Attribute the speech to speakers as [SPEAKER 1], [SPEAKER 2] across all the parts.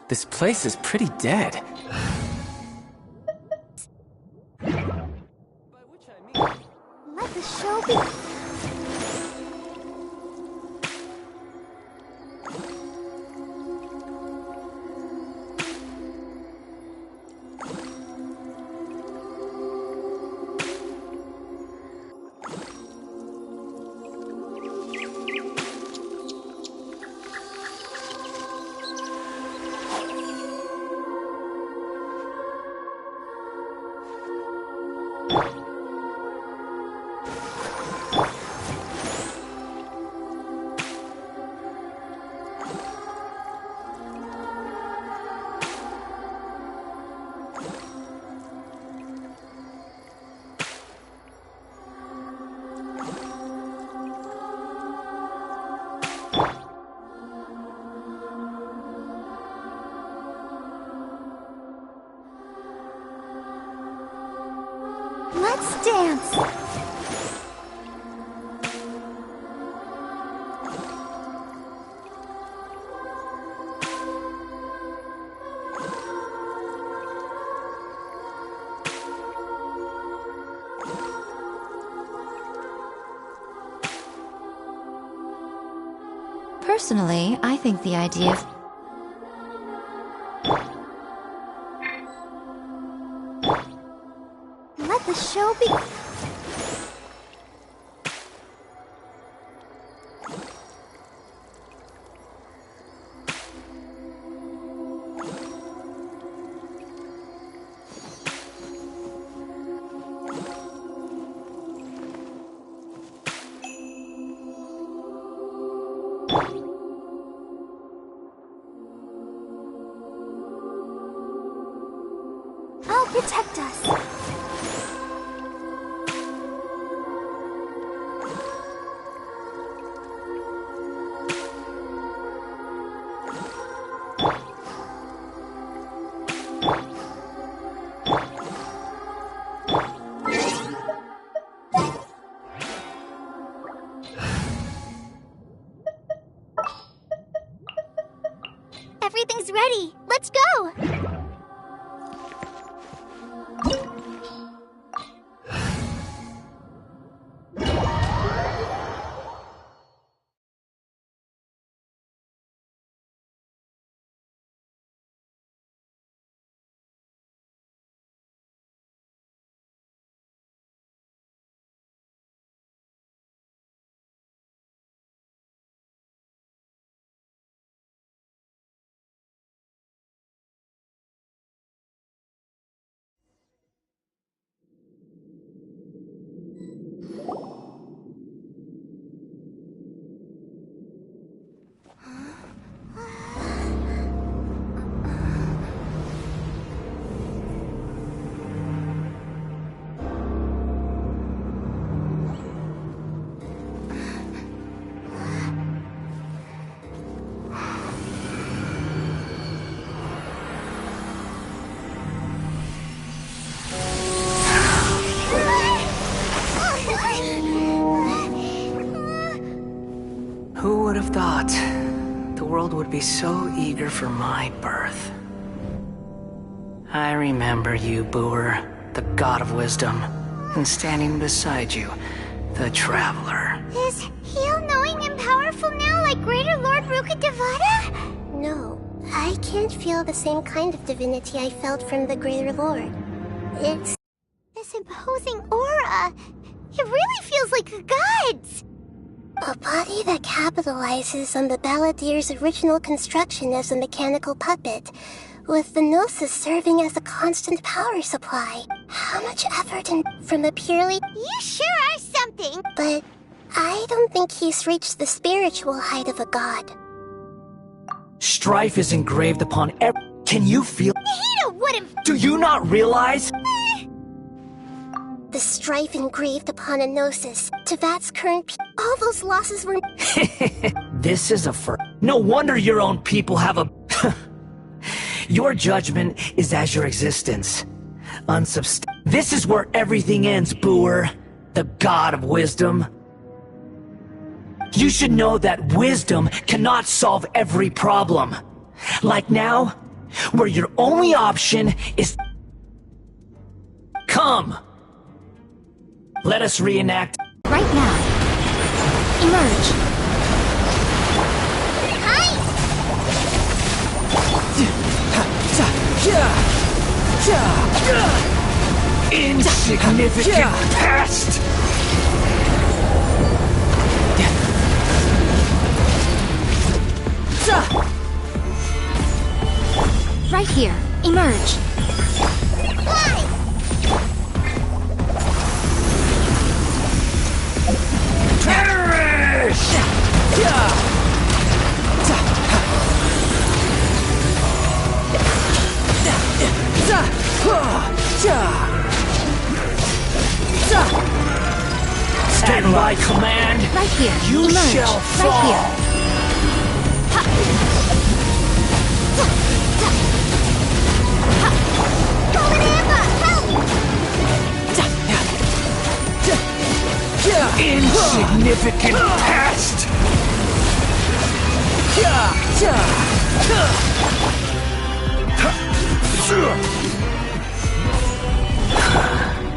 [SPEAKER 1] This place is pretty dead.
[SPEAKER 2] Let the show be. Let's dance!
[SPEAKER 3] Personally, I think the idea of
[SPEAKER 2] Let the show be. I'll protect us. Everything's ready. Let's go.
[SPEAKER 1] Who would have thought the world would be so eager for my birth? I remember you, Booer, the god of wisdom, and standing beside you, the traveler.
[SPEAKER 2] Is he all-knowing and powerful now like Greater Lord Rukkhadevata? No, I can't feel the same kind of divinity I felt from the Greater Lord. It's this imposing aura. It really feels like a god's. A body that capitalizes on the Balladier's original construction as a mechanical puppet, with the Gnosis serving as a constant power supply. How much effort and from a purely... You sure are something! But I don't think he's reached the spiritual height of a god.
[SPEAKER 4] Strife is engraved upon every... Can you feel...
[SPEAKER 2] Nahida wouldn't...
[SPEAKER 4] Do you not realize?
[SPEAKER 2] The strife engraved upon a Gnosis, Tevat's current all those losses were...
[SPEAKER 4] This is a No wonder your own people have a... Your judgment is as your existence. This is where everything ends, Booer, the god of wisdom. You should know that wisdom cannot solve every problem. Like now, where your only option is... Come! Let us reenact...
[SPEAKER 3] Right now. Emerge.
[SPEAKER 4] Insignificant pest!
[SPEAKER 3] Right here. Emerge.
[SPEAKER 4] Perish! At my command,
[SPEAKER 3] Right here.
[SPEAKER 4] you
[SPEAKER 3] Emerge.
[SPEAKER 4] shall fall.
[SPEAKER 3] Right here.
[SPEAKER 4] Insignificant pest!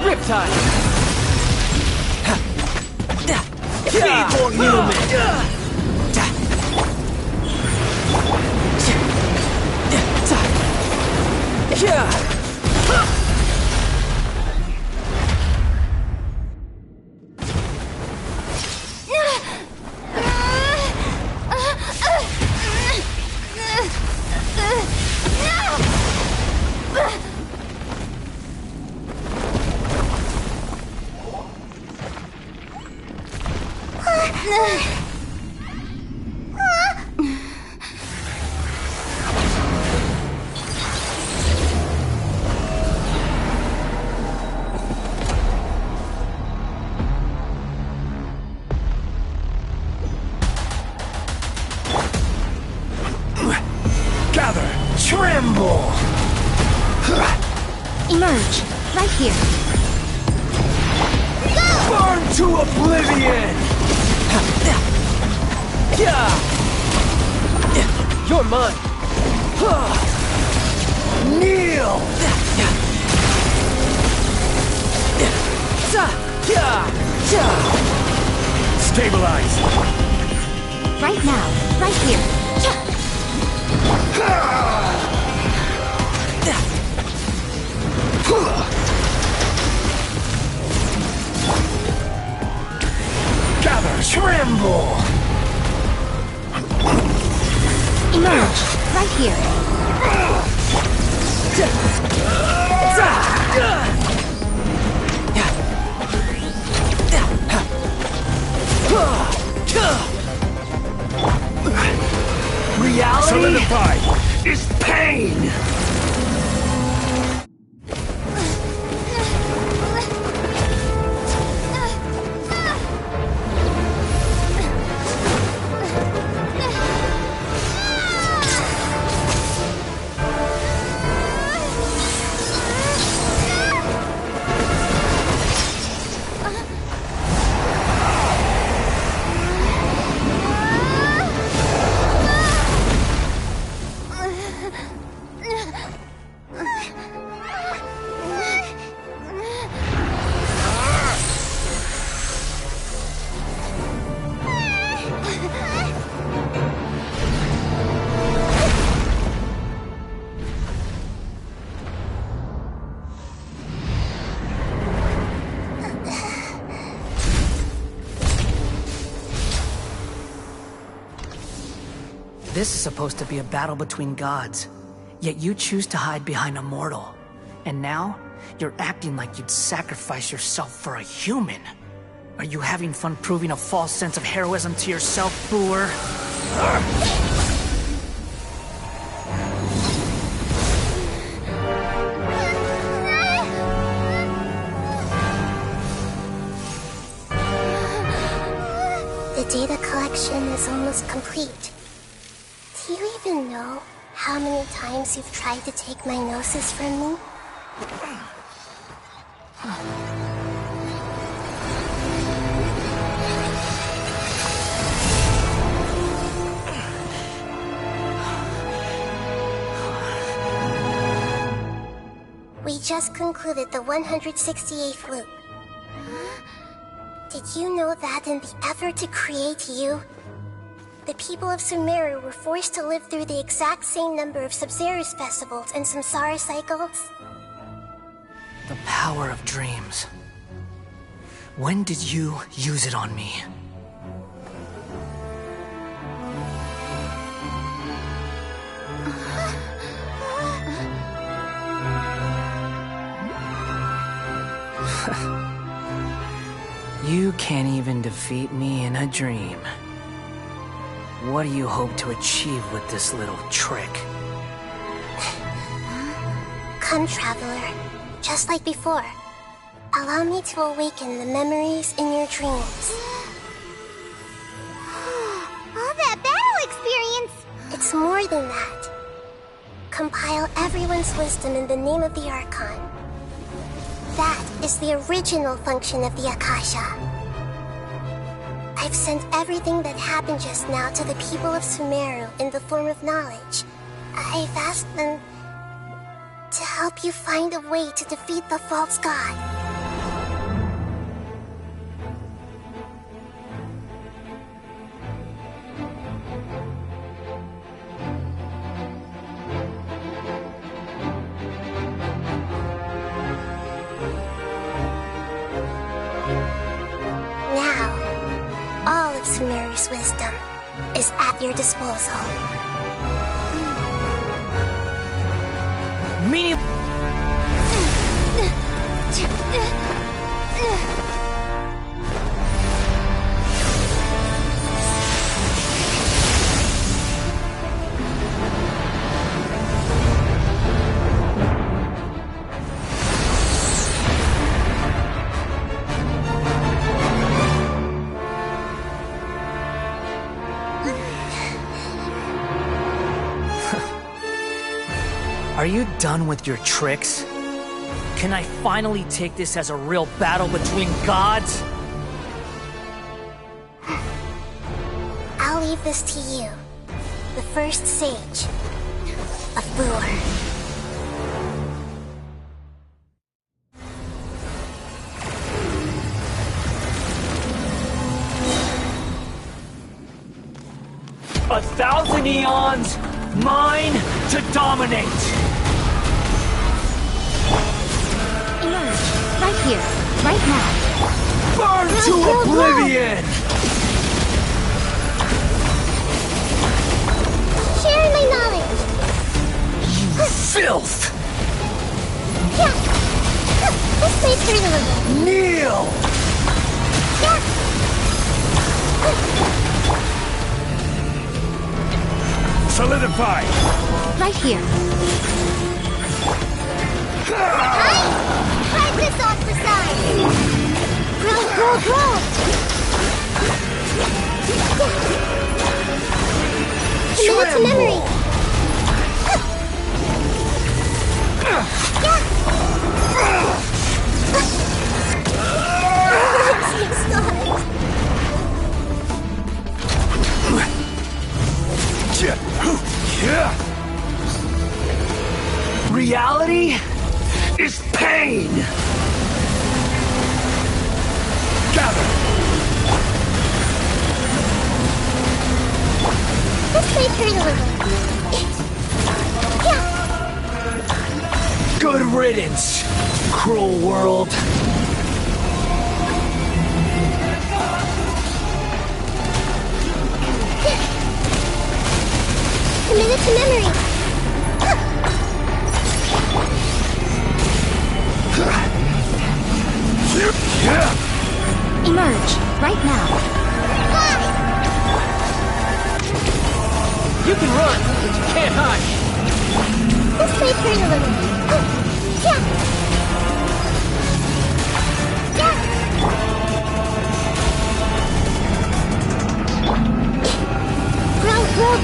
[SPEAKER 5] Riptide!
[SPEAKER 4] Feeble human! Gather! Tremble!
[SPEAKER 3] Emerge. Right here.
[SPEAKER 4] Burn to oblivion!
[SPEAKER 5] You're mine!
[SPEAKER 4] Kneel! Stabilize!
[SPEAKER 3] Right now. Right here.
[SPEAKER 4] Gather! Tremble!
[SPEAKER 3] Emerge. Right here.
[SPEAKER 4] Reality
[SPEAKER 5] Solidified!
[SPEAKER 4] is pain! This is supposed to be a battle between gods, yet you choose to hide behind a mortal. And now, you're acting like you'd sacrifice yourself for a human. Are you having fun proving a false sense of heroism to yourself, Boor?
[SPEAKER 2] The data collection is almost complete. Do you even know how many times you've tried to take my gnosis from me? We just concluded the 168th loop. Did you know that in the effort to create you, the people of Sumeru were forced to live through the exact same number of Sub-Zerus festivals and Samsara cycles?
[SPEAKER 1] The power of dreams. When did you use it on me? You can't even defeat me in a dream. What do you hope to achieve with this little trick?
[SPEAKER 2] Come, Traveler. Just like before. Allow me to awaken the memories in your dreams.
[SPEAKER 6] All that battle experience!
[SPEAKER 2] It's more than that. Compile everyone's wisdom in the name of the Archon. That is the original function of the Akasha. I've sent everything that happened just now to the people of Sumeru in the form of knowledge. I've asked them to help you find a way to defeat the false god. Sumeru's wisdom is at your disposal.
[SPEAKER 1] Meaning... Are you done with your tricks? Can I finally take this as a real battle between gods?
[SPEAKER 2] I'll leave this to you, the first sage of Booer.
[SPEAKER 4] 1,000 eons, mine to dominate!
[SPEAKER 3] Emerge. Right here. Right now.
[SPEAKER 4] Burn to oblivion!
[SPEAKER 2] Share my knowledge!
[SPEAKER 4] You filth!
[SPEAKER 2] Yeah! This place hurt a little.
[SPEAKER 4] Kneel!
[SPEAKER 2] Yeah!
[SPEAKER 5] Solidify!
[SPEAKER 3] Right here.
[SPEAKER 6] Hide this off the side!
[SPEAKER 2] Grow! Commit it to memory!
[SPEAKER 4] Reality is pain!
[SPEAKER 5] Gather!
[SPEAKER 2] This may hurt a little.
[SPEAKER 4] Good riddance, cruel world.
[SPEAKER 2] Commit it to memory!
[SPEAKER 3] Emerge. Right now.
[SPEAKER 5] You can run, but you can't hide!
[SPEAKER 2] This may hurt a little.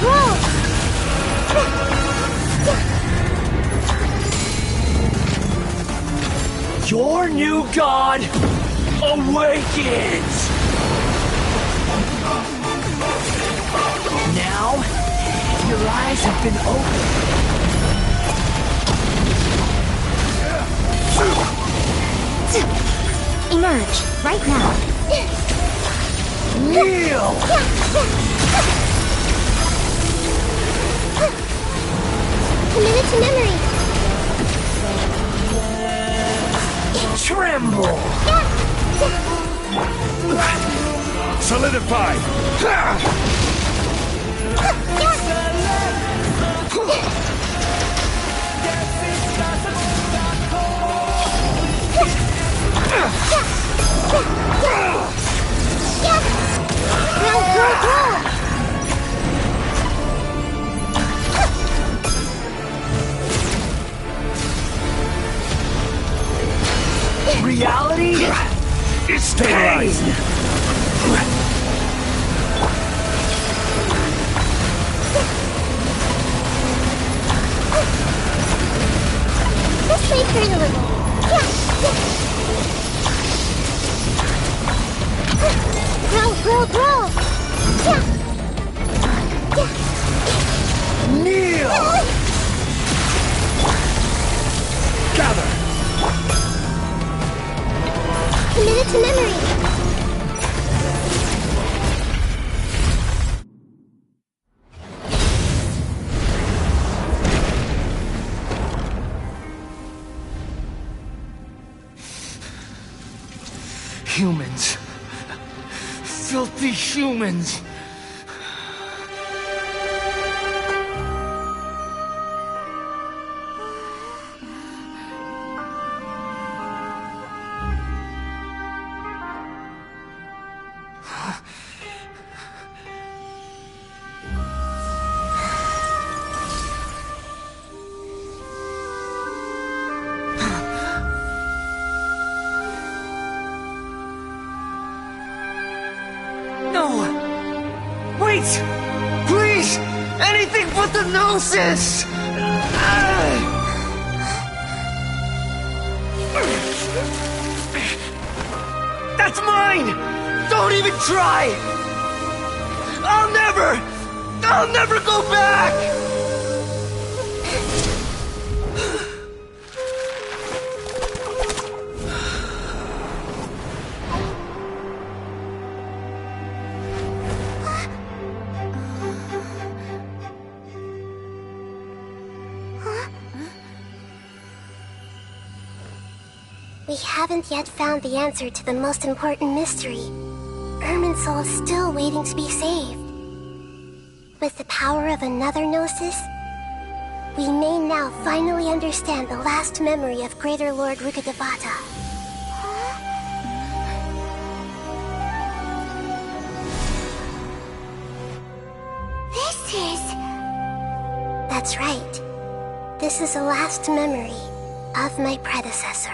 [SPEAKER 2] Grow!
[SPEAKER 4] Your new god awakens! Now, your eyes have been opened.
[SPEAKER 3] Emerge, right now.
[SPEAKER 4] Kneel!
[SPEAKER 2] Committed to memory.
[SPEAKER 4] Tremble!
[SPEAKER 5] Solidify!
[SPEAKER 4] Reality is pain!
[SPEAKER 2] This may hurt a little. Grow.
[SPEAKER 4] Kneel!
[SPEAKER 5] Gather!
[SPEAKER 2] Committed to memory.
[SPEAKER 4] Humans. Filthy humans. Wait! Please! Anything but the Gnosis! That's mine! Don't even try! I'll never go back!
[SPEAKER 2] We haven't yet found the answer to the most important mystery. Irminsul is still waiting to be saved. With the power of another Gnosis, we may now finally understand the last memory of Greater Lord Rukkhadevata.
[SPEAKER 6] This is...
[SPEAKER 2] That's right. This is the last memory of my predecessor.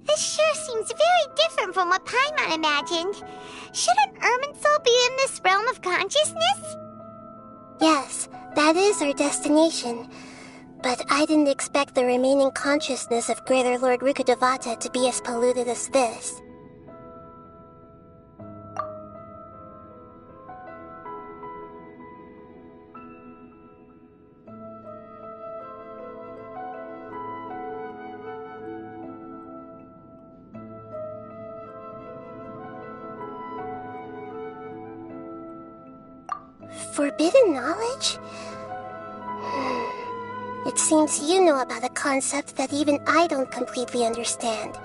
[SPEAKER 6] This sure seems very different from what Paimon imagined. Shouldn't Irminsul be in this realm of consciousness?
[SPEAKER 2] Yes, that is our destination. But I didn't expect the remaining consciousness of Greater Lord Rukkhadevata to be as polluted as this. Forbidden knowledge? It seems you know about a concept that even I don't completely understand.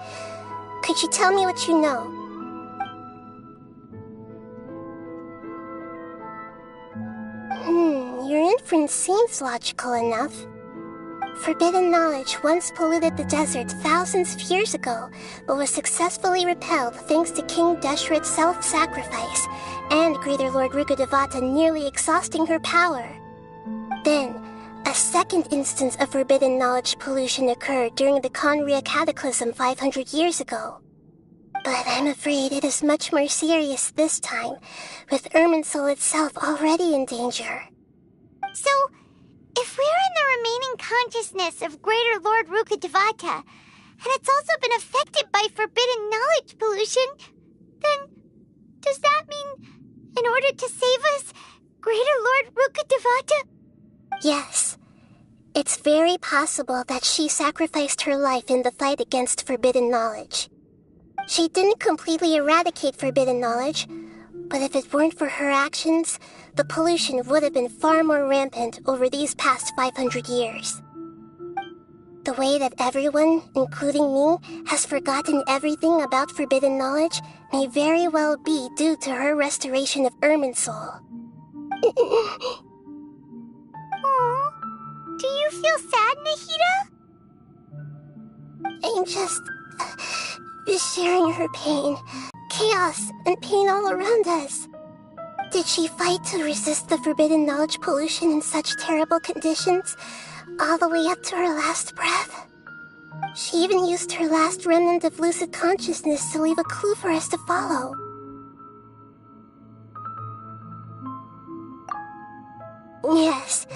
[SPEAKER 2] Could you tell me what you know? Your inference seems logical enough. Forbidden knowledge once polluted the desert thousands of years ago, but was successfully repelled thanks to King Deshret's self-sacrifice and Greater Lord Rukkhadevata nearly exhausting her power. Then, a second instance of forbidden knowledge pollution occurred during the Conria Cataclysm 500 years ago. But I'm afraid it is much more serious this time, with Irminsul itself already in danger.
[SPEAKER 6] So, if we're in the remaining consciousness of Greater Lord Rukkhadevata, and it's also been affected by forbidden knowledge pollution, then does that mean, in order to save us, Greater Lord Rukkhadevata?
[SPEAKER 2] Yes. It's very possible that she sacrificed her life in the fight against forbidden knowledge. She didn't completely eradicate forbidden knowledge, but if it weren't for her actions, the pollution would have been far more rampant over these past 500 years. The way that everyone, including me, has forgotten everything about forbidden knowledge may very well be due to her restoration of Irminsul.
[SPEAKER 6] Aww. Do you feel sad, Nahida?
[SPEAKER 2] I'm just sharing her pain. Chaos and pain all around us. Did she fight to resist the forbidden knowledge pollution in such terrible conditions, all the way up to her last breath? She even used her last remnant of lucid consciousness to leave a clue for us to follow. Yes,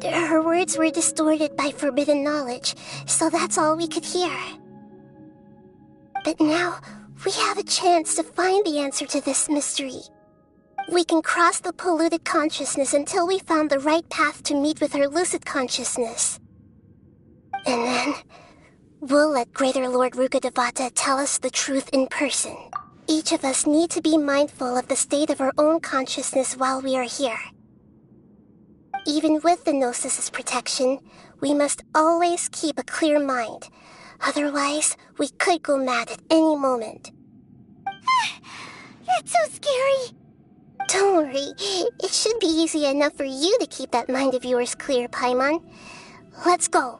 [SPEAKER 2] her words were distorted by forbidden knowledge, so that's all we could hear. But now, we have a chance to find the answer to this mystery. We can cross the polluted consciousness until we found the right path to meet with her lucid consciousness. And then, we'll let Greater Lord Rukkhadevata tell us the truth in person. Each of us need to be mindful of the state of our own consciousness while we are here. Even with the Gnosis' protection, we must always keep a clear mind. Otherwise, we could go mad at any moment.
[SPEAKER 6] That's so scary.
[SPEAKER 2] Don't worry, it should be easy enough for you to keep that mind of yours clear, Paimon. Let's go.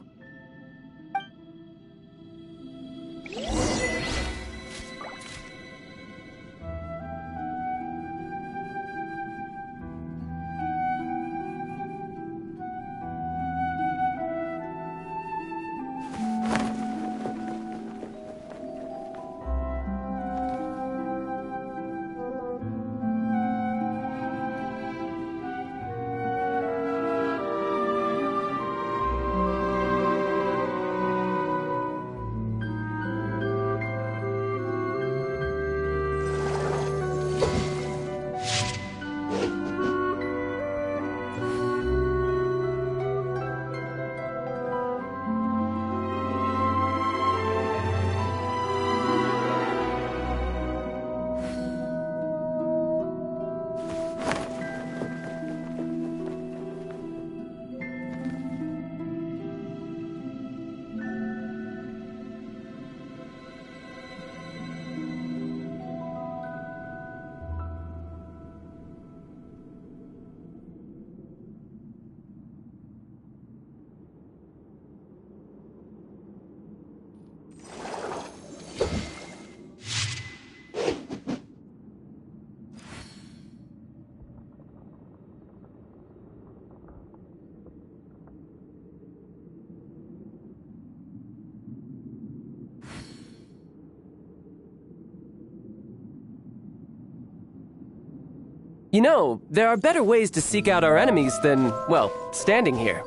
[SPEAKER 5] You know, there are better ways to seek out our enemies than, well, standing here.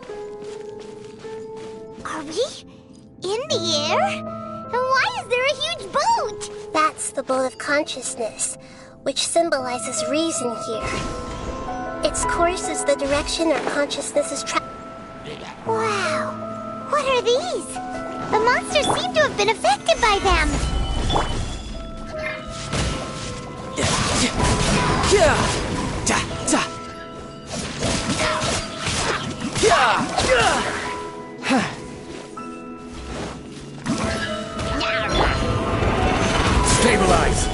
[SPEAKER 6] Are we in the air? And why is there a huge boat?
[SPEAKER 2] That's the boat of consciousness, which symbolizes reason here. Its course is the direction our consciousness is
[SPEAKER 6] Wow. What are these? The monsters seem to have been affected by them.
[SPEAKER 5] Stabilize!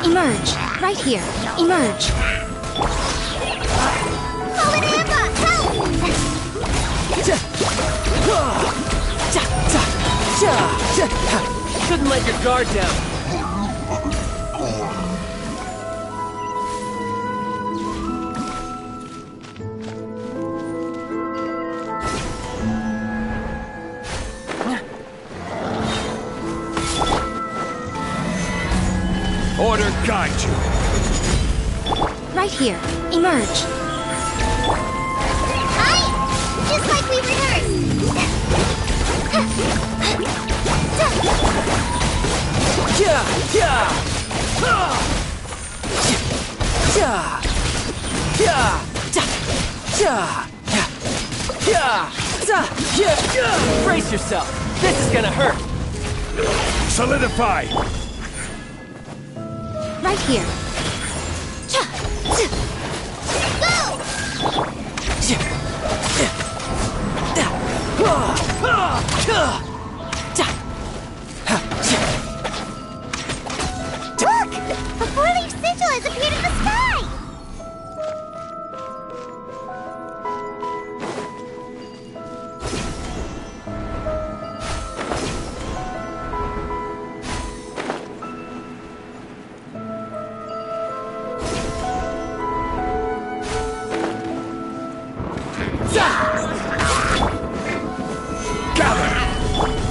[SPEAKER 3] Emerge! Right here! Emerge!
[SPEAKER 6] Fallen Amber, help!
[SPEAKER 5] Shouldn't let your guard down.
[SPEAKER 7] Order guide you.
[SPEAKER 3] Right here. Emerge.
[SPEAKER 6] Hi! Just like we rehearsed.
[SPEAKER 5] Brace yourself. This is gonna hurt.
[SPEAKER 7] Solidify.
[SPEAKER 3] Right here.
[SPEAKER 6] Look! A four-leaf sigil has appeared in the sky!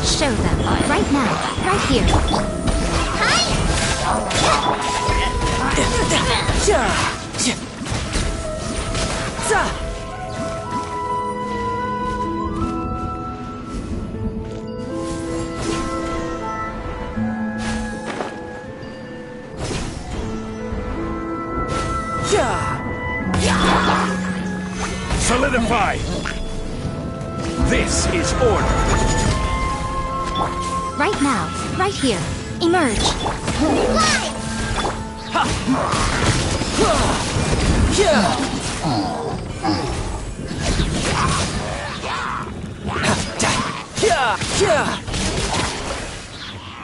[SPEAKER 3] Show them. Right now. Right here.
[SPEAKER 7] Solidify. This is order.
[SPEAKER 3] Right now. Right here. Emerge.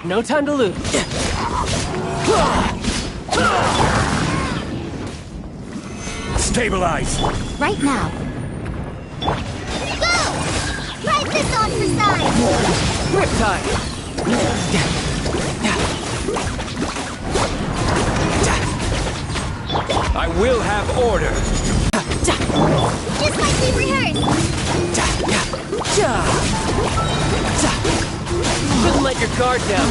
[SPEAKER 5] No time to lose.
[SPEAKER 7] Stabilize.
[SPEAKER 3] Right now.
[SPEAKER 6] Go! Ride this on for size!
[SPEAKER 5] Riptide.
[SPEAKER 7] I will have order.
[SPEAKER 6] Just like we rehearsed!
[SPEAKER 5] Shouldn't let your guard down.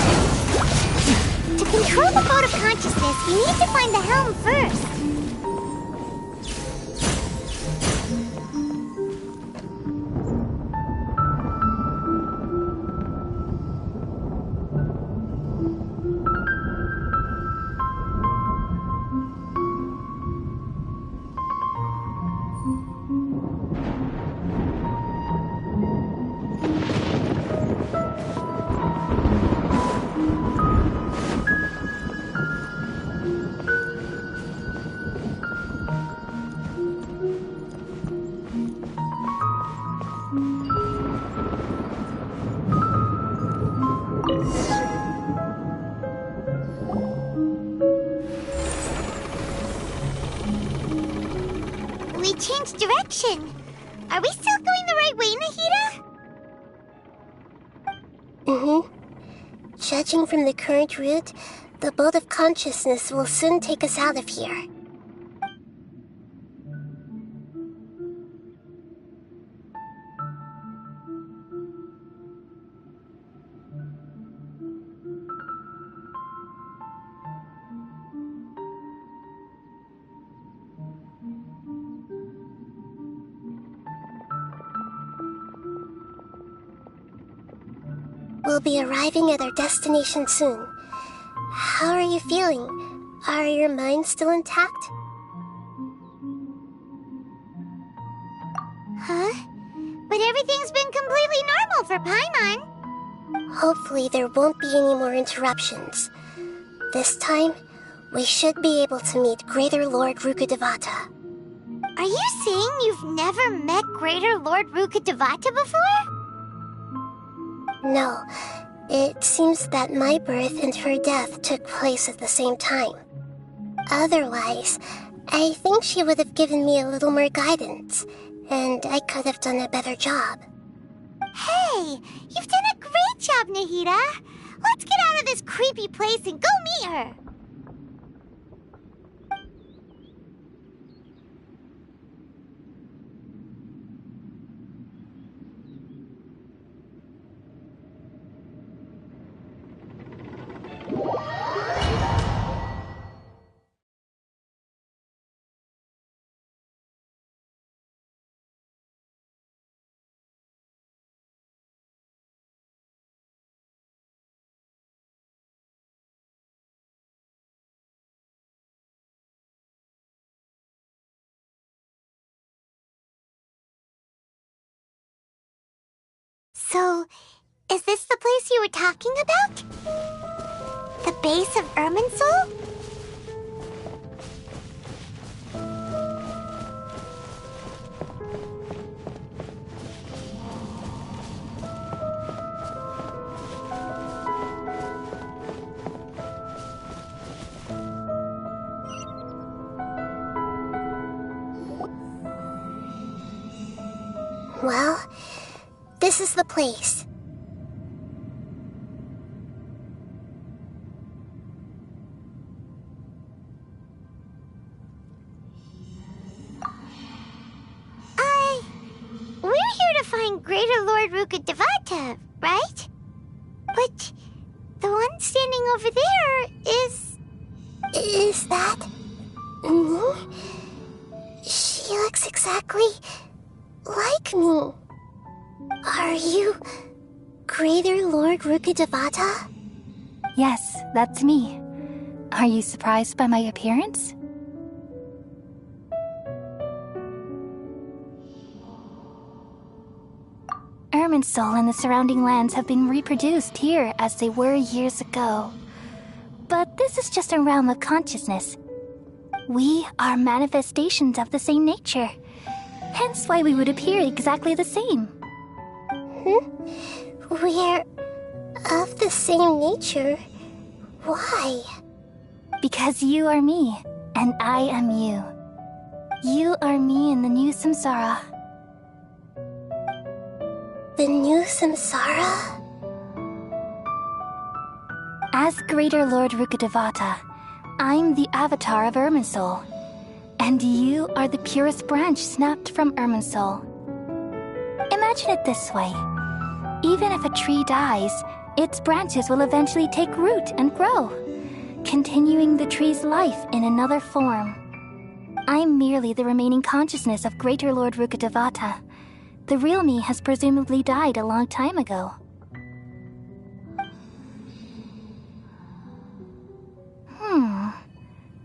[SPEAKER 6] To control the boat of consciousness, we need to find the helm first. We changed direction. Are we still going the right way, Nahida?
[SPEAKER 2] Judging from the current route, the boat of consciousness will soon take us out of here. We'll be arriving at our destination soon. How are you feeling? Are your minds still intact?
[SPEAKER 6] Huh? But everything's been completely normal for Paimon.
[SPEAKER 2] Hopefully there won't be any more interruptions. This time, we should be able to meet Greater Lord Rukkhadevata.
[SPEAKER 6] Are you saying you've never met Greater Lord Rukkhadevata before?
[SPEAKER 2] No, it seems that my birth and her death took place at the same time. Otherwise, I think she would have given me a little more guidance, and I could have done a better job.
[SPEAKER 6] Hey, you've done a great job, Nahida. Let's get out of this creepy place and go meet her. So, is this the place you were talking about? The base of Irminsul?
[SPEAKER 2] Well, this is the place.
[SPEAKER 6] We're here to find Greater Lord Rukkhadevata, right? But the one standing over there is...
[SPEAKER 2] Is that me? She looks exactly like me. Are you Greater Lord Rukkhadevata?
[SPEAKER 3] Yes, that's me. Are you surprised by my appearance? Irminsul and the surrounding lands have been reproduced here as they were years ago. But this is just a realm of consciousness. We are manifestations of the same nature. Hence why we would appear exactly the same.
[SPEAKER 2] We're of the same nature. Why?
[SPEAKER 3] Because you are me, and I am you. You are me in the new samsara.
[SPEAKER 2] The new samsara?
[SPEAKER 3] As Greater Lord Rukkhadevata, I'm the avatar of Irminsul, and you are the purest branch snapped from Irminsul. Imagine it this way. Even if a tree dies, its branches will eventually take root and grow, continuing the tree's life in another form. I'm merely the remaining consciousness of Greater Lord Rukkhadevata. The real me has presumably died a long time ago.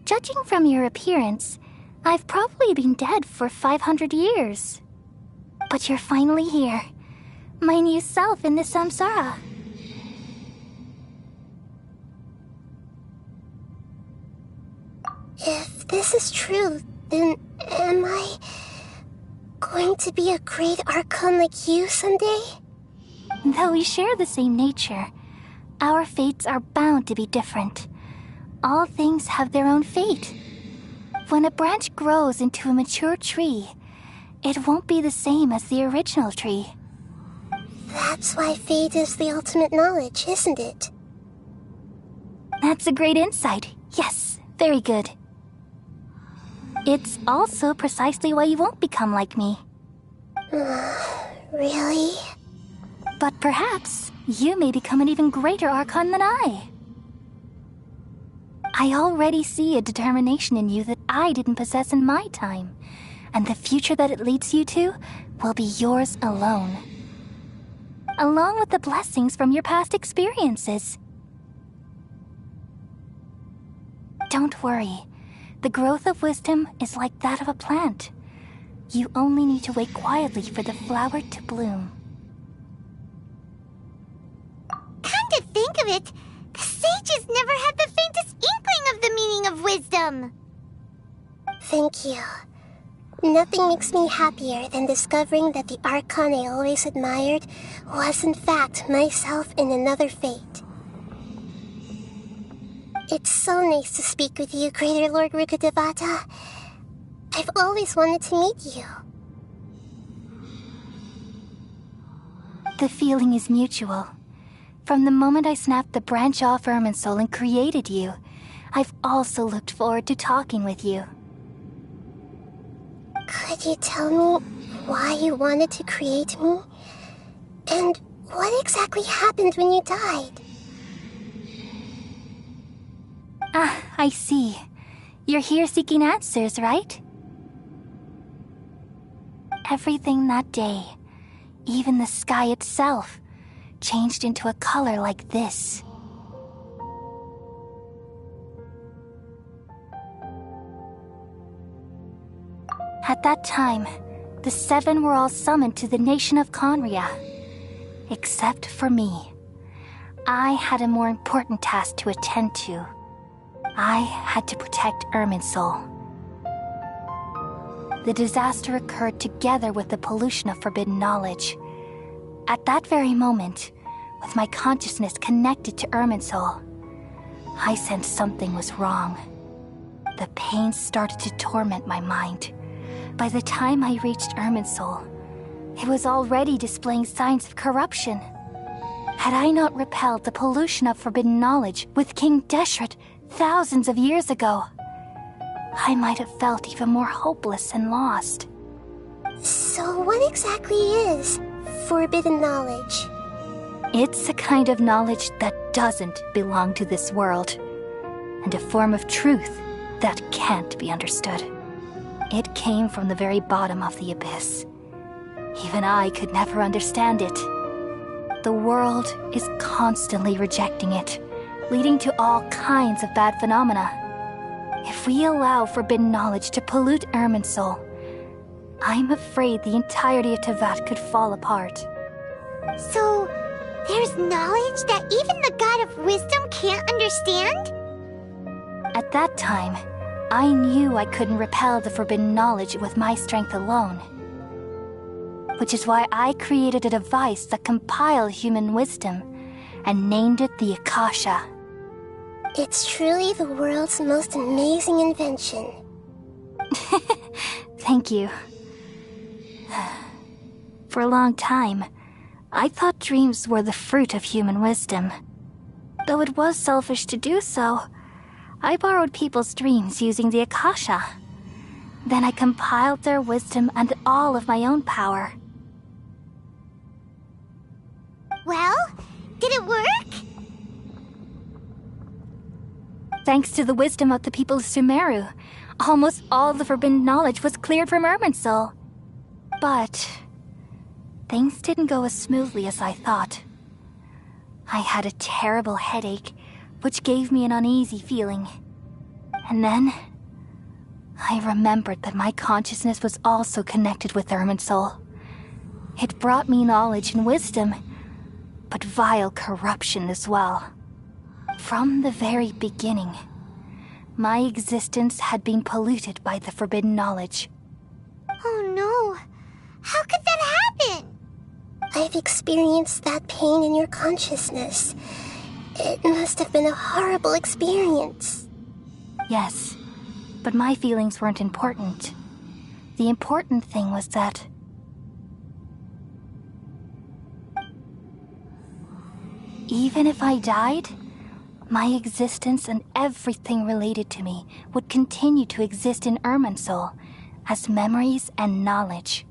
[SPEAKER 3] Judging from your appearance, I've probably been dead for 500 years. But you're finally here. My new self in the samsara.
[SPEAKER 2] If this is true, then am I going to be a great archon like you someday?
[SPEAKER 3] Though we share the same nature, our fates are bound to be different. All things have their own fate. When a branch grows into a mature tree, it won't be the same as the original tree.
[SPEAKER 2] That's why fate is the ultimate knowledge, isn't it?
[SPEAKER 3] That's a great insight. Yes, very good. It's also precisely why you won't become like me.
[SPEAKER 2] Really?
[SPEAKER 3] But perhaps you may become an even greater archon than I. I already see a determination in you that I didn't possess in my time, and the future that it leads you to will be yours alone. Along with the blessings from your past experiences. Don't worry. The growth of wisdom is like that of a plant. You only need to wait quietly for the flower to bloom.
[SPEAKER 6] Come to think of it, the sages never had the faintest inkling of the meaning of wisdom.
[SPEAKER 2] Thank you. Nothing makes me happier than discovering that the archon I always admired was in fact myself in another fate. It's so nice to speak with you, Greater Lord Rukkhadevata. I've always wanted to meet you.
[SPEAKER 3] The feeling is mutual. From the moment I snapped the branch off Irminsul and created you, I've also looked forward to talking with you.
[SPEAKER 2] Could you tell me why you wanted to create me? And what exactly happened when you died?
[SPEAKER 3] Ah, I see. You're here seeking answers, right? Everything that day, even the sky itself, changed into a color like this. At that time, the seven were all summoned to the nation of Conria. Except for me. I had a more important task to attend to. I had to protect Irminsul. The disaster occurred together with the pollution of forbidden knowledge. At that very moment, with my consciousness connected to Irminsul, I sensed something was wrong. The pain started to torment my mind. By the time I reached Irminsul, it was already displaying signs of corruption. Had I not repelled the pollution of forbidden knowledge with King Deshret thousands of years ago, I might have felt even more hopeless and lost.
[SPEAKER 2] So what exactly is forbidden knowledge?
[SPEAKER 3] It's a kind of knowledge that doesn't belong to this world, and a form of truth that can't be understood. It came from the very bottom of the abyss. Even I could never understand it. The world is constantly rejecting it, leading to all kinds of bad phenomena. If we allow forbidden knowledge to pollute Irminsul, I'm afraid the entirety of Teyvat could fall apart.
[SPEAKER 6] So, there's knowledge that even the God of Wisdom can't understand?
[SPEAKER 3] At that time, I knew I couldn't repel the forbidden knowledge with my strength alone. Which is why I created a device that compiled human wisdom and named it the Akasha.
[SPEAKER 2] It's truly the world's most amazing invention.
[SPEAKER 3] Thank you. For a long time, I thought dreams were the fruit of human wisdom. Though it was selfish to do so, I borrowed people's dreams using the Akasha. Then I compiled their wisdom and all of my own power.
[SPEAKER 6] Well, did it work?
[SPEAKER 3] Thanks to the wisdom of the people of Sumeru, almost all the forbidden knowledge was cleared from Irminsul. But things didn't go as smoothly as I thought. I had a terrible headache, which gave me an uneasy feeling. And then I remembered that my consciousness was also connected with Irminsul. It brought me knowledge and wisdom, but vile corruption as well. From the very beginning, my existence had been polluted by the forbidden knowledge.
[SPEAKER 6] Oh no. How could that happen?
[SPEAKER 2] I've experienced that pain in your consciousness. It must have been a horrible experience.
[SPEAKER 3] Yes, but my feelings weren't important. The important thing was that even if I died, my existence and everything related to me would continue to exist in Irminsul as memories and knowledge,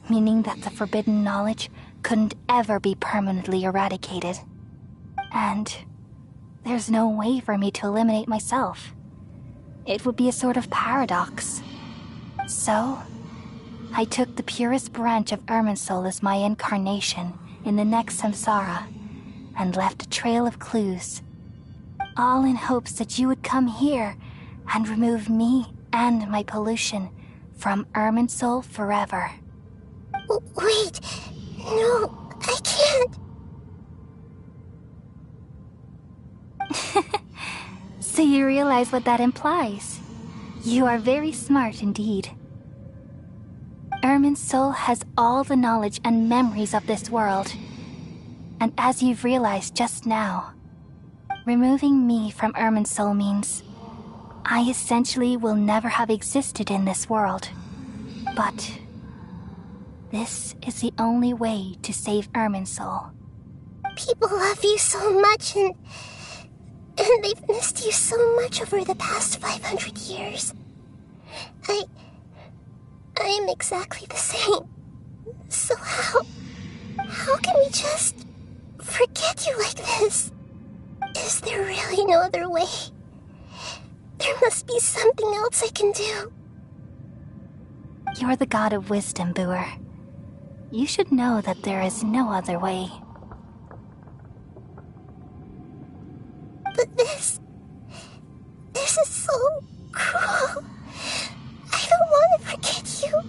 [SPEAKER 3] meaning that the forbidden knowledge couldn't ever be permanently eradicated. And there's no way for me to eliminate myself. It would be a sort of paradox. So, I took the purest branch of Irminsul as my incarnation in the next samsara and left a trail of clues, all in hopes that you would come here and remove me and my pollution from Irminsul forever.
[SPEAKER 2] Wait, no, I can't.
[SPEAKER 3] So you realize what that implies. You are very smart indeed. Irminsul has all the knowledge and memories of this world. And as you've realized just now, removing me from Irminsul means I essentially will never have existed in this world. But This is the only way to save Irminsul.
[SPEAKER 2] People love you so much, and they've missed you so much over the past 500 years. I am exactly the same. So how can we just forget you like this? Is there really no other way? There must be something else I can do.
[SPEAKER 3] You're the god of wisdom, Booer. You should know that there is no other way.
[SPEAKER 2] But this is so cruel. I don't want to forget you.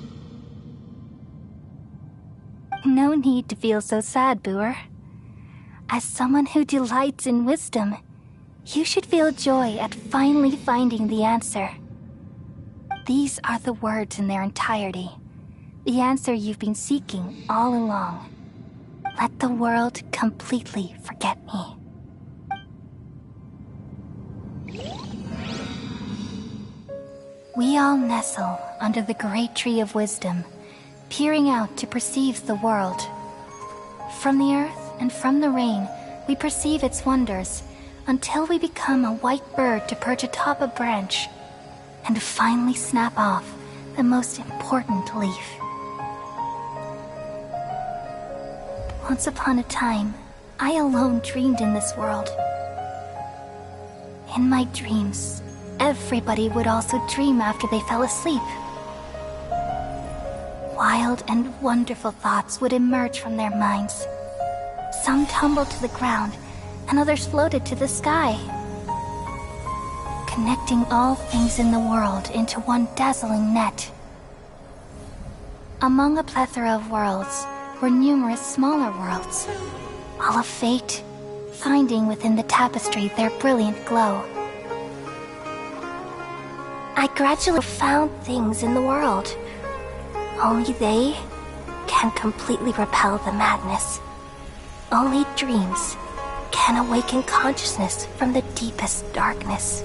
[SPEAKER 3] No need to feel so sad, Booer. As someone who delights in wisdom, you should feel joy at finally finding the answer. These are the words in their entirety. The answer you've been seeking all along. Let the world completely forget me. We all nestle under the great tree of wisdom, peering out to perceive the world. From the earth and from the rain, we perceive its wonders, until we become a white bird to perch atop a branch, and finally snap off the most important leaf. Once upon a time, I alone dreamed in this world. In my dreams, everybody would also dream after they fell asleep. Wild and wonderful thoughts would emerge from their minds. Some tumbled to the ground, and others floated to the sky, connecting all things in the world into one dazzling net. Among a plethora of worlds were numerous smaller worlds, all of fate, finding within the tapestry their brilliant glow. I gradually found things in the world. Only they can completely repel the madness. Only dreams can awaken consciousness from the deepest darkness.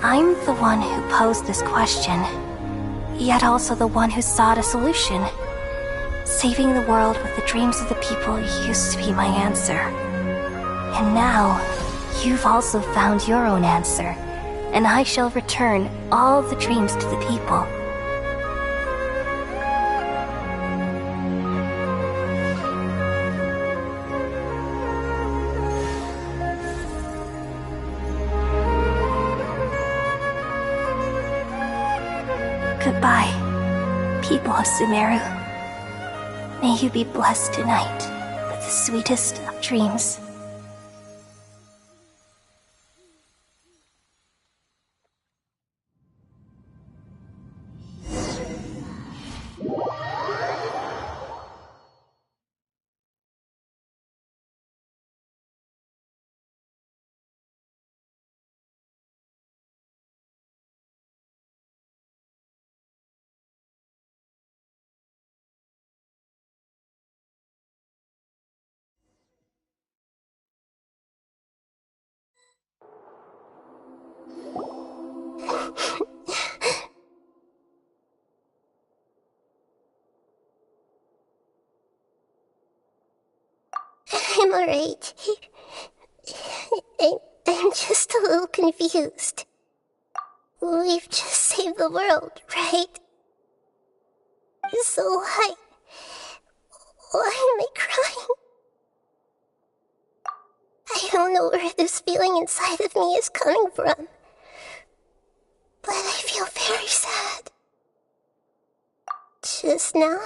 [SPEAKER 3] I'm the one who posed this question, yet also the one who sought a solution. Saving the world with the dreams of the people used to be my answer. And now, you've also found your own answer, and I shall return all the dreams to the people. Goodbye, people of Sumeru. May you be blessed tonight with the sweetest of dreams.
[SPEAKER 2] I'm alright. I'm just a little confused. We've just saved the world, right? So why am I crying? I don't know where this feeling inside of me is coming from, but I feel very sad. Just now,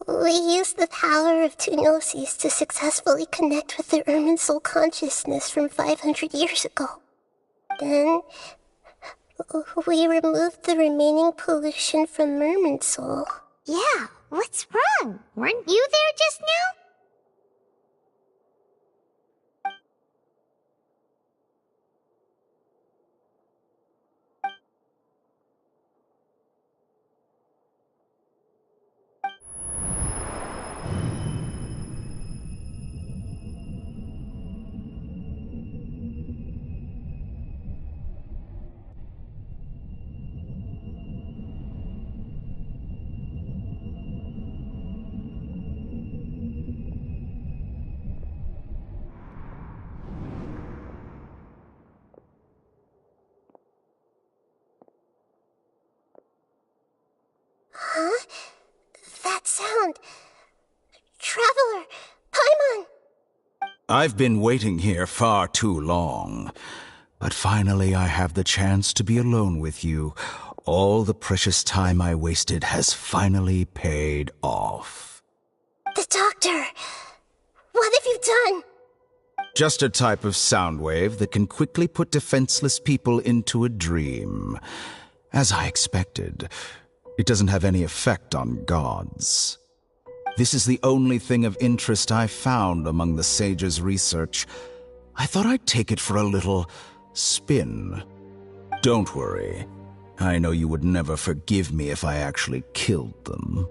[SPEAKER 2] we used the power of two gnosis to successfully connect with the Irminsul consciousness from 500 years ago. Then, we removed the remaining pollution from Irminsul.
[SPEAKER 6] Yeah, what's wrong? Weren't you there just now?
[SPEAKER 8] I've been waiting here far too long. But finally I have the chance to be alone with you. All the precious time I wasted has finally paid off.
[SPEAKER 2] The doctor! What have you done?
[SPEAKER 8] Just a type of sound wave that can quickly put defenseless people into a dream. As I expected, it doesn't have any effect on gods. This is the only thing of interest I found among the sage's research. I thought I'd take it for a little spin. Don't worry. I know you would never forgive me if I actually killed them.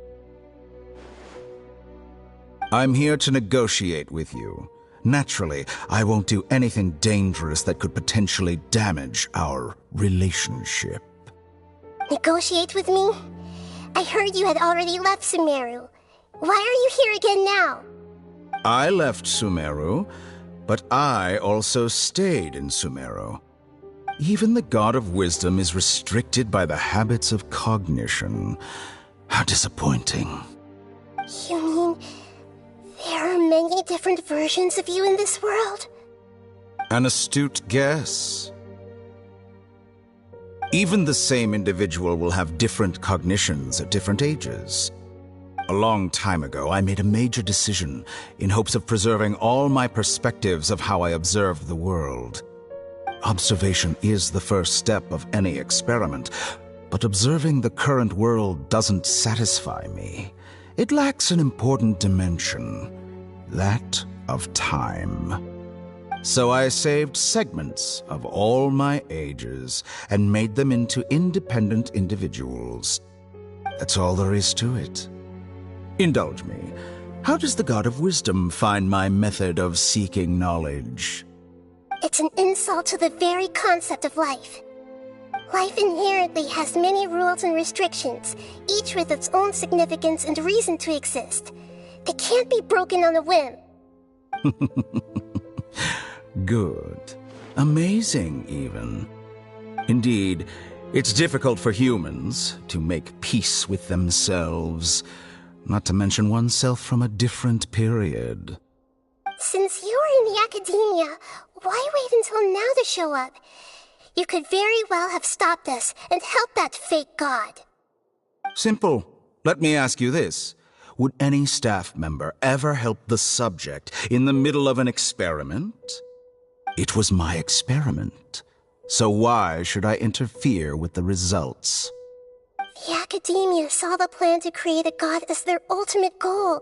[SPEAKER 8] I'm here to negotiate with you. Naturally, I won't do anything dangerous that could potentially damage our relationship.
[SPEAKER 2] Negotiate with me? I heard you had already left Sumeru. Why are you here again now?
[SPEAKER 8] I left Sumeru, but I also stayed in Sumeru. Even the God of Wisdom is restricted by the habits of cognition. How disappointing.
[SPEAKER 2] You mean there are many different versions of you in this world?
[SPEAKER 8] An astute guess. Even the same individual will have different cognitions at different ages. A long time ago, I made a major decision in hopes of preserving all my perspectives of how I observed the world. Observation is the first step of any experiment, but observing the current world doesn't satisfy me. It lacks an important dimension, that of time. So I saved segments of all my ages and made them into independent individuals. That's all there is to it. Indulge me. How does the God of Wisdom find my method of seeking knowledge?
[SPEAKER 2] It's an insult to the very concept of life. Life inherently has many rules and restrictions, each with its own significance and reason to exist. They can't be broken on a whim.
[SPEAKER 8] Good. Amazing, even. Indeed, it's difficult for humans to make peace with themselves, not to mention oneself from a different period.
[SPEAKER 2] Since you're in the academia, why wait until now to show up? You could very well have stopped us and helped that fake god.
[SPEAKER 8] Simple. Let me ask you this. Would any staff member ever help the subject in the middle of an experiment? It was my experiment. So why should I interfere with the results?
[SPEAKER 2] The academia saw the plan to create a god as their ultimate goal,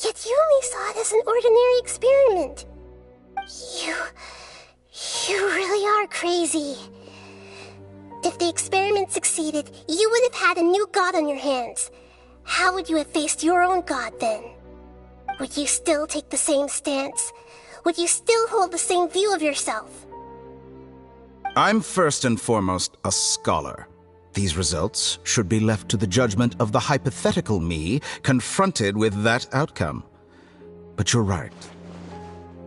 [SPEAKER 2] yet you only saw it as an ordinary experiment. You really are crazy. If the experiment succeeded, you would have had a new god on your hands. How would you have faced your own god then? Would you still take the same stance? Would you still hold the same view of yourself?
[SPEAKER 8] I'm first and foremost a scholar. These results should be left to the judgment of the hypothetical me confronted with that outcome. But you're right.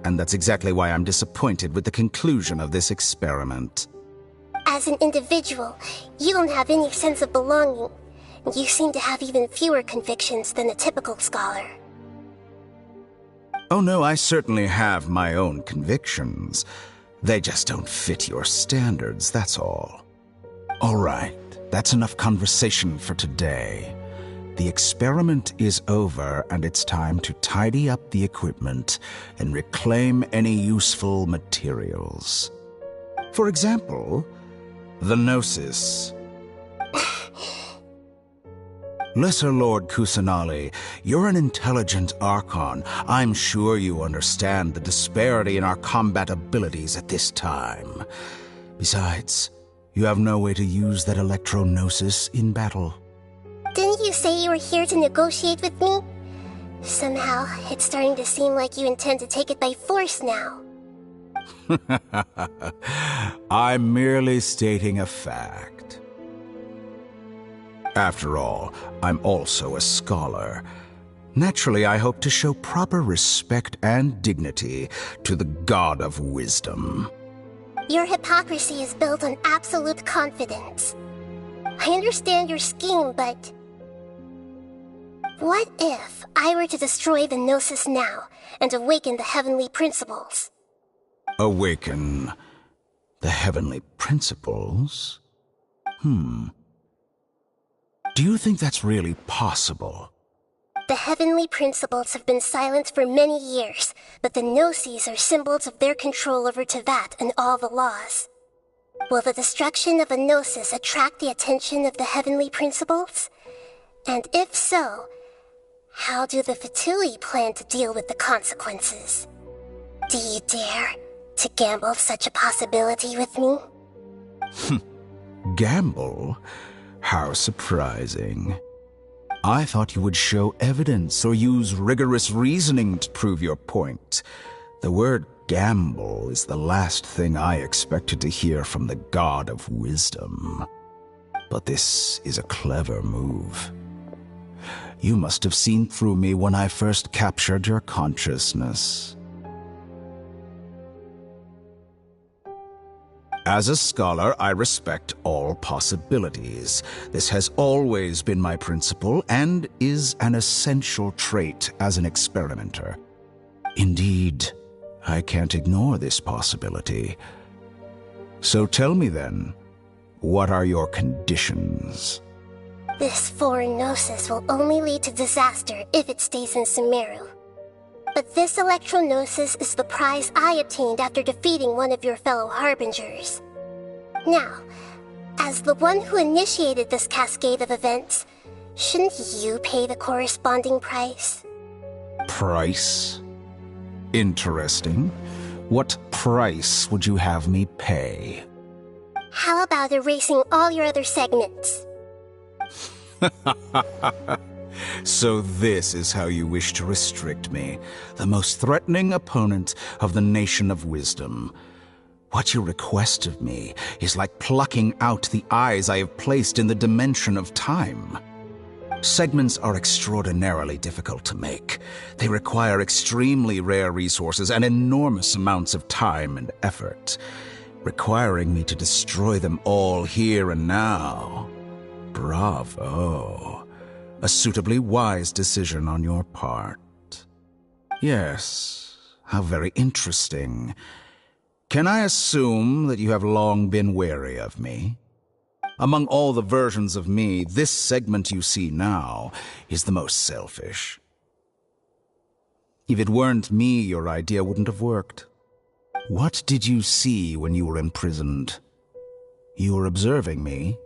[SPEAKER 8] And that's exactly why I'm disappointed with the conclusion of this experiment.
[SPEAKER 2] As an individual, you don't have any sense of belonging. You seem to have even fewer convictions than a typical scholar.
[SPEAKER 8] Oh no, I certainly have my own convictions. They just don't fit your standards, that's all. All right, that's enough conversation for today. The experiment is over, and it's time to tidy up the equipment and reclaim any useful materials. For example, the Gnosis. Lesser Lord Kusanali, you're an intelligent Archon. I'm sure you understand the disparity in our combat abilities at this time. Besides, you have no way to use that Electro-Gnosis in battle.
[SPEAKER 2] Didn't you say you were here to negotiate with me? Somehow, it's starting to seem like you intend to take it by force now.
[SPEAKER 8] I'm merely stating a fact. After all, I'm also a scholar. Naturally, I hope to show proper respect and dignity to the God of Wisdom.
[SPEAKER 2] Your hypocrisy is built on absolute confidence. I understand your scheme, but What if I were to destroy the Gnosis now and awaken the heavenly principles?
[SPEAKER 8] Awaken the heavenly principles? Do you think that's really possible?
[SPEAKER 2] The heavenly principles have been silent for many years, but the Gnosis are symbols of their control over Teyvat and all the laws. Will the destruction of a Gnosis attract the attention of the heavenly principles? And if so, how do the Fatui plan to deal with the consequences? Do you dare to gamble such a possibility with me?
[SPEAKER 8] Gamble? How surprising. I thought you would show evidence or use rigorous reasoning to prove your point. The word gamble is the last thing I expected to hear from the God of Wisdom. But this is a clever move. You must have seen through me when I first captured your consciousness. As a scholar, I respect all possibilities. This has always been my principle and is an essential trait as an experimenter. Indeed, I can't ignore this possibility. So tell me then, what are your conditions?
[SPEAKER 2] This foreign Gnosis will only lead to disaster if it stays in Sumeru. But this Electro-Gnosis is the prize I obtained after defeating one of your fellow Harbingers. Now, as the one who initiated this cascade of events, shouldn't you pay the corresponding price?
[SPEAKER 8] Price? Interesting. What price would you have me pay?
[SPEAKER 2] How about erasing all your other segments?
[SPEAKER 8] So this is how you wish to restrict me, the most threatening opponent of the Nation of Wisdom. What you request of me is like plucking out the eyes I have placed in the dimension of time. Segments are extraordinarily difficult to make. They require extremely rare resources and enormous amounts of time and effort, requiring me to destroy them all here and now. Bravo. A suitably wise decision on your part. Yes, how very interesting. Can I assume that you have long been wary of me? Among all the versions of me, this segment you see now is the most selfish. If it weren't me, your idea wouldn't have worked. What did you see when you were imprisoned? You were observing me,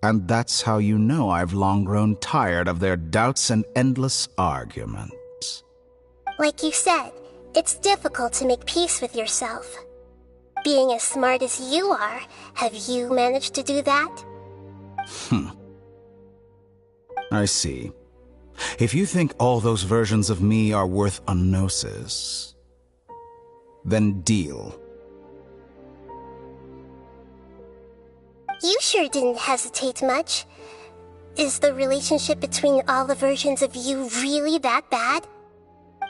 [SPEAKER 8] and that's how you know I've long grown tired of their doubts and endless arguments.
[SPEAKER 2] Like you said, it's difficult to make peace with yourself. Being as smart as you are, have you managed to do that?
[SPEAKER 8] I see. If you think all those versions of me are worth a gnosis, then deal.
[SPEAKER 2] You sure didn't hesitate much. Is the relationship between all the versions of you really that bad?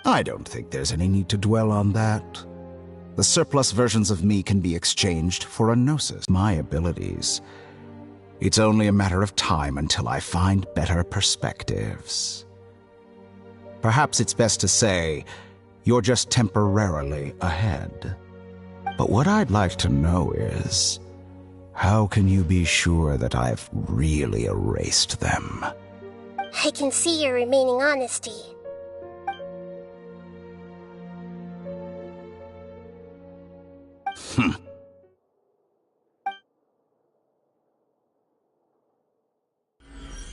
[SPEAKER 8] I don't think there's any need to dwell on that. The surplus versions of me can be exchanged for a gnosis. My abilities. It's only a matter of time until I find better perspectives. Perhaps it's best to say, you're just temporarily ahead. But what I'd like to know is, how can you be sure that I've really erased them?
[SPEAKER 2] I can see your remaining honesty.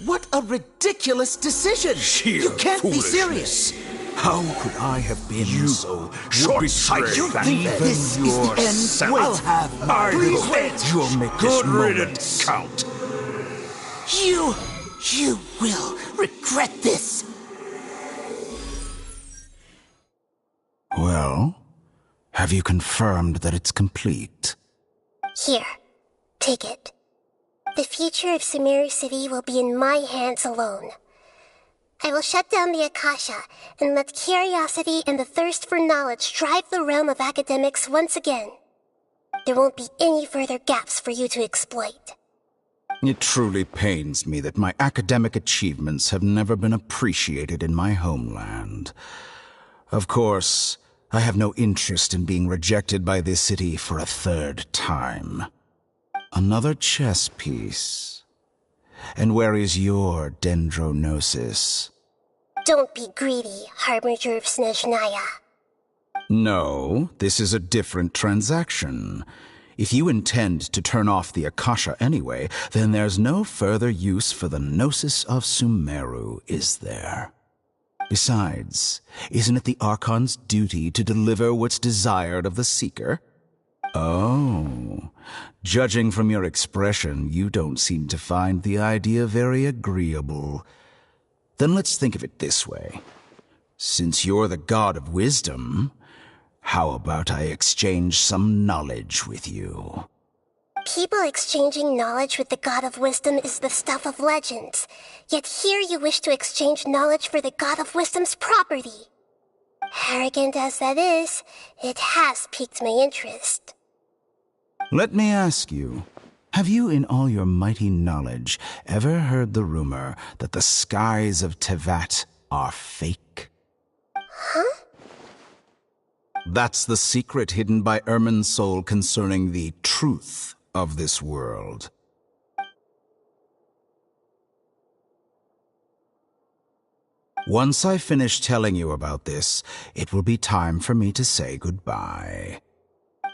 [SPEAKER 4] What a ridiculous decision!
[SPEAKER 7] Sheer
[SPEAKER 4] You can't be
[SPEAKER 7] foolishness.
[SPEAKER 4] serious! How could I have been so
[SPEAKER 7] short-sighted.
[SPEAKER 4] You think
[SPEAKER 7] Even
[SPEAKER 4] this is the end?
[SPEAKER 7] yourself.
[SPEAKER 4] I'll have my
[SPEAKER 7] Please
[SPEAKER 4] revenge!
[SPEAKER 8] You'll make this
[SPEAKER 7] Good
[SPEAKER 8] moment
[SPEAKER 7] riddance, Count.
[SPEAKER 4] You will regret this!
[SPEAKER 8] Well, have you confirmed that it's complete?
[SPEAKER 2] Here, take it. The future of Sumeru City will be in my hands alone. I will shut down the Akasha and let curiosity and the thirst for knowledge drive the realm of academics once again. There won't be any further gaps for you to exploit.
[SPEAKER 8] It truly pains me that my academic achievements have never been appreciated in my homeland. Of course, I have no interest in being rejected by this city for a third time. Another chess piece. And where is your dendronosis?
[SPEAKER 2] Don't be greedy, Harbinger of Snezhnaya.
[SPEAKER 8] No, this is a different transaction. If you intend to turn off the Akasha anyway, then there's no further use for the Gnosis of Sumeru, is there? Besides, isn't it the Archon's duty to deliver what's desired of the Seeker? Oh, judging from your expression, you don't seem to find the idea very agreeable. Then let's think of it this way. Since you're the god of wisdom, how about I exchange some knowledge with you?
[SPEAKER 2] People exchanging knowledge with the god of wisdom is the stuff of legends. Yet here you wish to exchange knowledge for the god of wisdom's property. Arrogant as that is, it has piqued my interest.
[SPEAKER 8] Let me ask you, have you in all your mighty knowledge ever heard the rumor that the skies of Tevat are fake?
[SPEAKER 2] Huh?
[SPEAKER 8] That's the secret hidden by Irminsul concerning the truth of this world. Once I finish telling you about this, it will be time for me to say goodbye.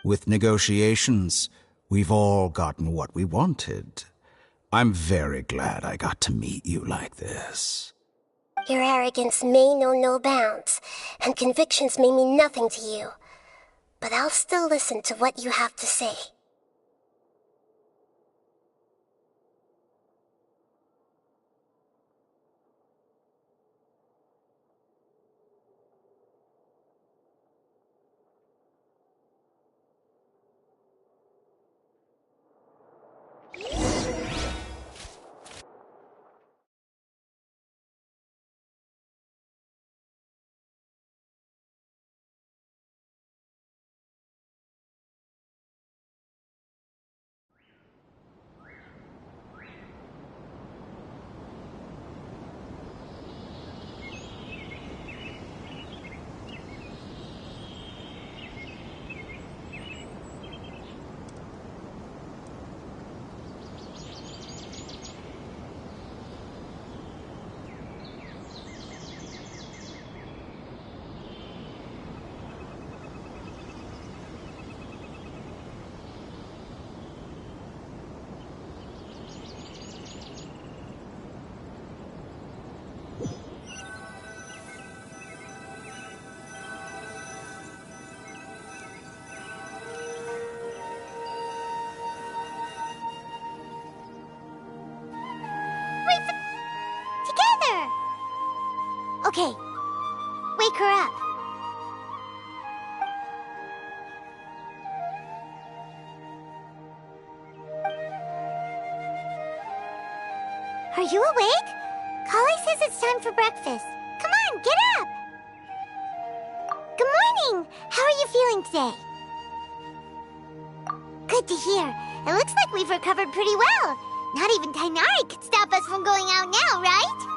[SPEAKER 8] With negotiations, we've all gotten what we wanted. I'm very glad I got to meet you like this.
[SPEAKER 2] Your arrogance may know no bounds, and convictions may mean nothing to you. But I'll still listen to what you have to say. Okay, wake her up. Are you awake? Kali says it's time for breakfast. Come on, get up! Good morning! How are you feeling today? Good to hear. It looks like we've recovered pretty well. Not even Tainari could stop us from going out now, right?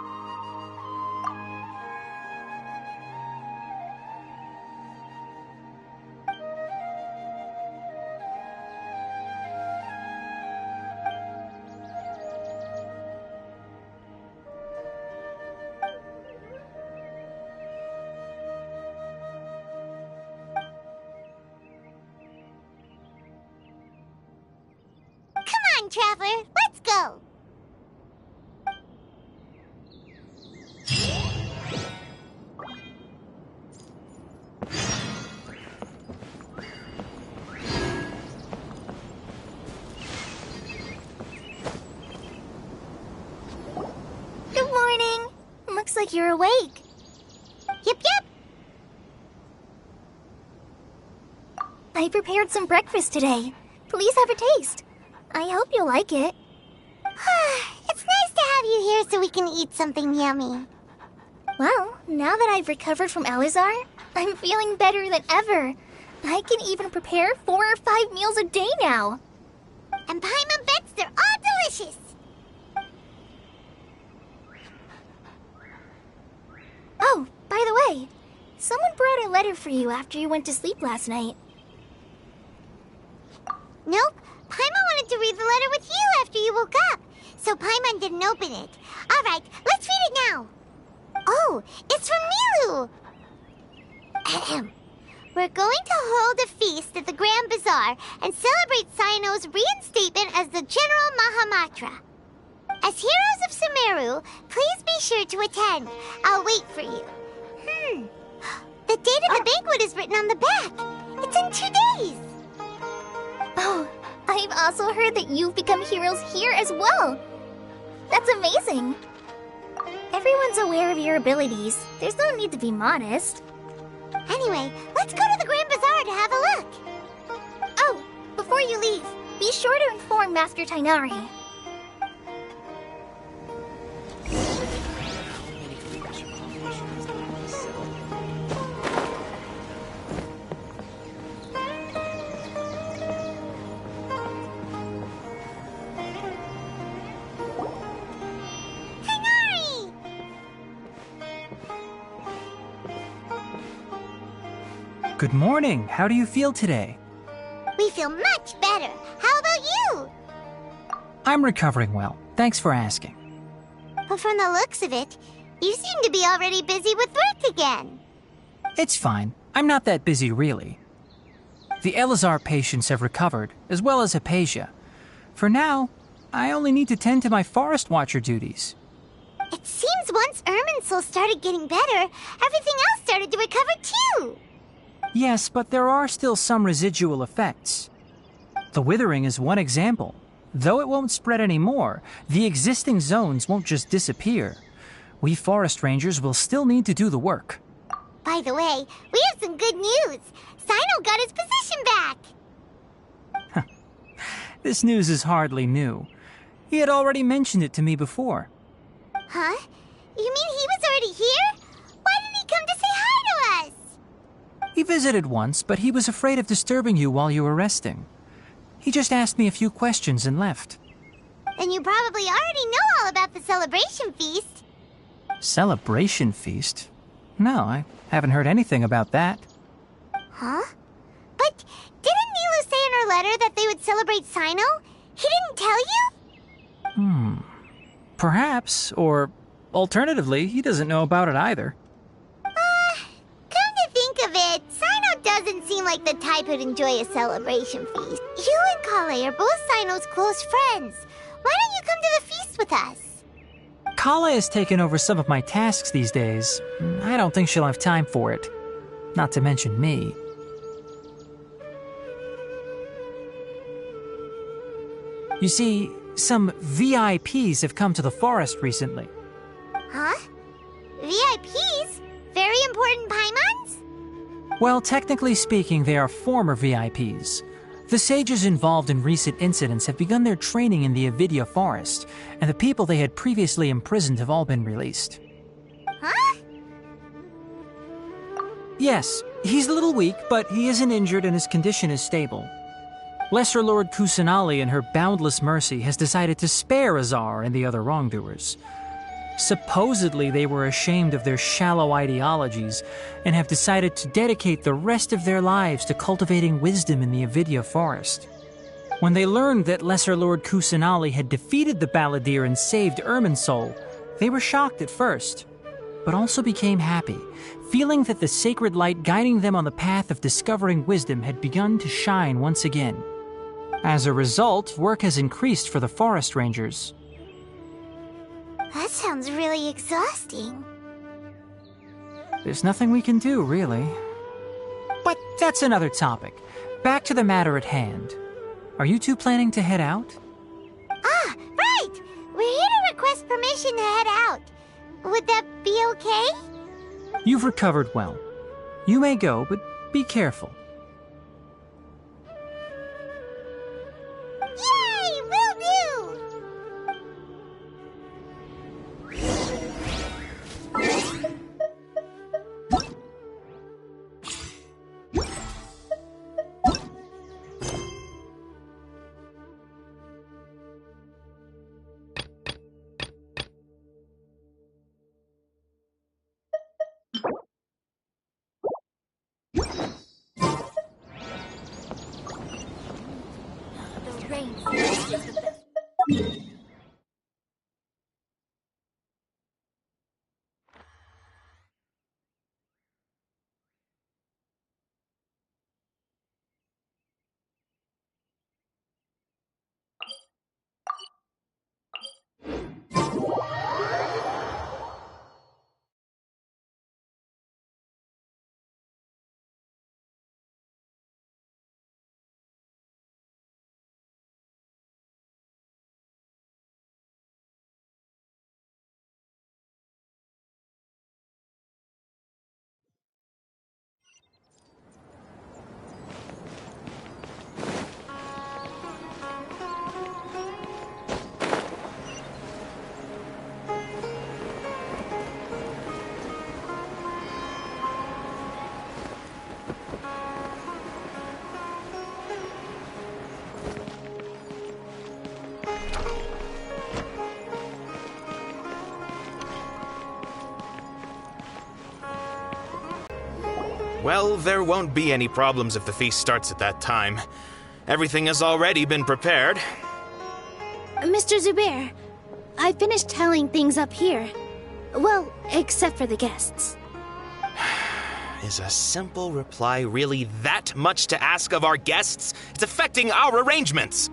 [SPEAKER 2] Traveler, let's go! Good morning! Looks like you're awake. Yep. I prepared some breakfast today. Please have a taste. I hope you'll like it. It's nice to have you here so we can eat something yummy. Well, now that I've recovered from Elazar, I'm feeling better than ever. I can even prepare 4 or 5 meals a day now. And Paimon bets they're all delicious.
[SPEAKER 9] By the way, someone brought a letter for you after you went to sleep last night.
[SPEAKER 6] Nope. Paimon wanted to read the letter with you after you woke up, so Paimon didn't open it. Alright, let's read it now. Oh, it's from Milu! Ahem. We're going to hold a feast at the Grand Bazaar and celebrate Cyano's reinstatement as the General Mahamatra. As heroes of Sumeru, please be sure to attend. I'll wait for you. The date of the banquet is written on the back. It's in 2 days.
[SPEAKER 9] Oh, I've also heard that you've become heroes here as well. That's amazing. Everyone's aware of your abilities. There's no need to be modest.
[SPEAKER 6] Anyway, let's go to the Grand Bazaar to have a look.
[SPEAKER 9] Oh, before you leave, be sure to inform Master Tainari.
[SPEAKER 10] Good morning. How do you feel today?
[SPEAKER 6] We feel much better. How about you?
[SPEAKER 10] I'm recovering well. Thanks for asking.
[SPEAKER 6] But from the looks of it, you seem to be already busy with work again.
[SPEAKER 10] It's fine. I'm not that busy, really. The Elazar patients have recovered, as well as Hypatia. For now, I only need to tend to my Forest Watcher duties.
[SPEAKER 6] It seems once Irminsul started getting better, everything else started to recover too.
[SPEAKER 10] Yes, but there are still some residual effects. The withering is one example. Though it won't spread anymore, the existing zones won't just disappear. We forest rangers will still need to do the work.
[SPEAKER 6] By the way, we have some good news. Cyno got his position back.
[SPEAKER 10] This news is hardly new. He had already mentioned it to me before.
[SPEAKER 6] Huh? You mean he was already here? Why didn't he come to say hi to us?
[SPEAKER 10] He visited once, but he was afraid of disturbing you while you were resting. He just asked me a few questions and left.
[SPEAKER 6] Then you probably already know all about the celebration feast.
[SPEAKER 10] Celebration feast? No, I haven't heard anything about that.
[SPEAKER 6] Huh? But didn't Nilu say in her letter that they would celebrate Cyno? He didn't tell you?
[SPEAKER 10] Perhaps, or alternatively, he doesn't know about it either.
[SPEAKER 6] Come to think of it, Cyno doesn't seem like the type who'd enjoy a celebration feast. You and Kale are both Cyno's close friends. Why don't you come to the feast with us?
[SPEAKER 10] Kala has taken over some of my tasks these days. I don't think she'll have time for it. Not to mention me. You see, some VIPs have come to the forest recently.
[SPEAKER 6] Huh? VIPs? Very important Paimons?
[SPEAKER 10] Well, technically speaking, they are former VIPs. The sages involved in recent incidents have begun their training in the Avidya forest, and the people they had previously imprisoned have all been released.
[SPEAKER 6] Huh?
[SPEAKER 10] Yes, he's a little weak, but he isn't injured and his condition is stable. Lesser Lord Kusanali, in her boundless mercy, has decided to spare Azar and the other wrongdoers. Supposedly, they were ashamed of their shallow ideologies and have decided to dedicate the rest of their lives to cultivating wisdom in the Avidya forest. When they learned that Lesser Lord Kusanali had defeated the Balladeer and saved Irminsul, they were shocked at first, but also became happy, feeling that the sacred light guiding them on the path of discovering wisdom had begun to shine once again. As a result, work has increased for the forest rangers.
[SPEAKER 6] That sounds really exhausting.
[SPEAKER 10] There's nothing we can do, really. But that's another topic. Back to the matter at hand. Are you two planning to head out?
[SPEAKER 6] Ah, right! We're here to request permission to head out. Would that be okay?
[SPEAKER 10] You've recovered well. You may go, but be careful.
[SPEAKER 6] Yay! Will do!
[SPEAKER 11] Well, there won't be any problems if the feast starts at that time. Everything has already been prepared.
[SPEAKER 9] Mr. Zubair, I finished tallying things up here. Well, except for the guests.
[SPEAKER 11] Is a simple reply really that much to ask of our guests? It's affecting our arrangements.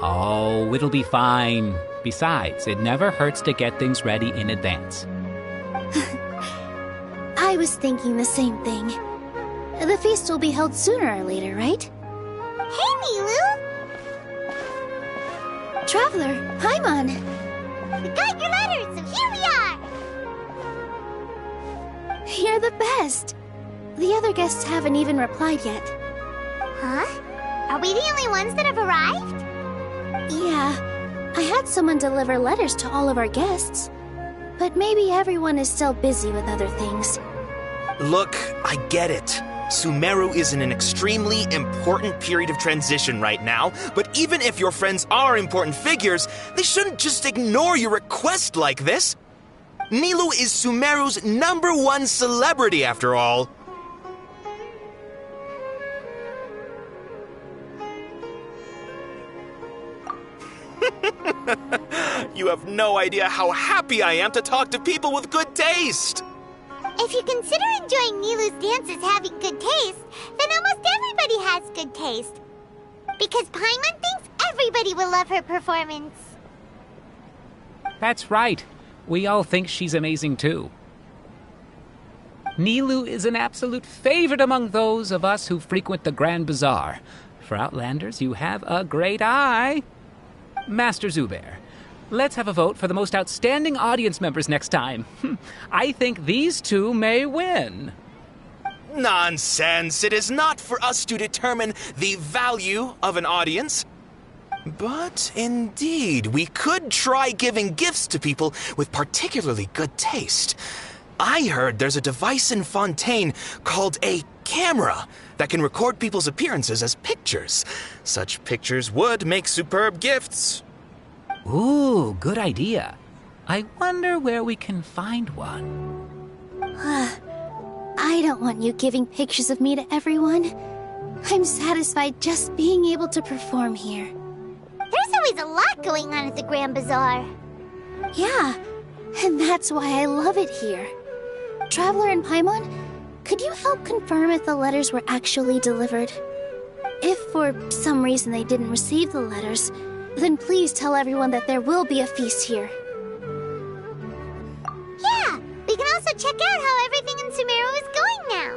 [SPEAKER 12] Oh, it'll be fine. Besides, it never hurts to get things ready in advance.
[SPEAKER 9] I was thinking the same thing. The feast will be held sooner or later, right?
[SPEAKER 6] Hey, Nilu!
[SPEAKER 9] Traveler, Paimon!
[SPEAKER 6] We got your letters, so here we are!
[SPEAKER 9] You're the best! The other guests haven't even replied yet.
[SPEAKER 6] Huh? Are we the only ones that have arrived?
[SPEAKER 9] Yeah, I had someone deliver letters to all of our guests. But maybe everyone is still busy with other things.
[SPEAKER 11] Look, I get it. Sumeru is in an extremely important period of transition right now, but even if your friends are important figures, they shouldn't just ignore your request like this. Nilou is Sumeru's #1 celebrity, after all. You have no idea how happy I am to talk to people with good taste.
[SPEAKER 6] If you consider enjoying Nilu's dances having good taste, then almost everybody has good taste. Because Paimon thinks everybody will love her performance.
[SPEAKER 12] That's right. We all think she's amazing too. Nilou is an absolute favorite among those of us who frequent the Grand Bazaar. For Outlanders, you have a great eye. Master Zubair, let's have a vote for the most outstanding audience members next time. I think these two may win.
[SPEAKER 11] Nonsense! It is not for us to determine the value of an audience. But indeed, we could try giving gifts to people with particularly good taste. I heard there's a device in Fontaine called a camera that can record people's appearances as pictures. Such pictures would make superb gifts.
[SPEAKER 12] Ooh, good idea. I wonder where we can find one.
[SPEAKER 9] I don't want you giving pictures of me to everyone. I'm satisfied just being able to perform here.
[SPEAKER 6] There's always a lot going on at the Grand Bazaar.
[SPEAKER 9] Yeah, and that's why I love it here. Traveler and Paimon, could you help confirm if the letters were actually delivered? If for some reason they didn't receive the letters, then please tell everyone that there will be a feast here.
[SPEAKER 6] Yeah, we can also check out how everything in Sumeru is going now.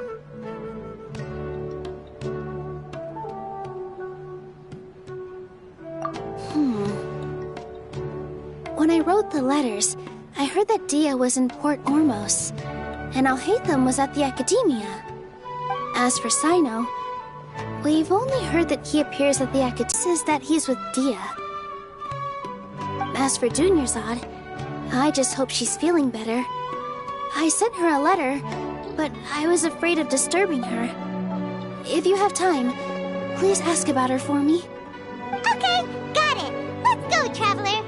[SPEAKER 9] When I wrote the letters, I heard that Dia was in Port Ormos, and Alhaitham was at the Academia. As for Sino, we've only heard that he appears at the Academia, says that he's with Dia. As for Dunyarzad, I just hope she's feeling better. I sent her a letter, but I was afraid of disturbing her. If you have time, please ask about her for me.
[SPEAKER 6] Okay, got it. Let's go, Traveler.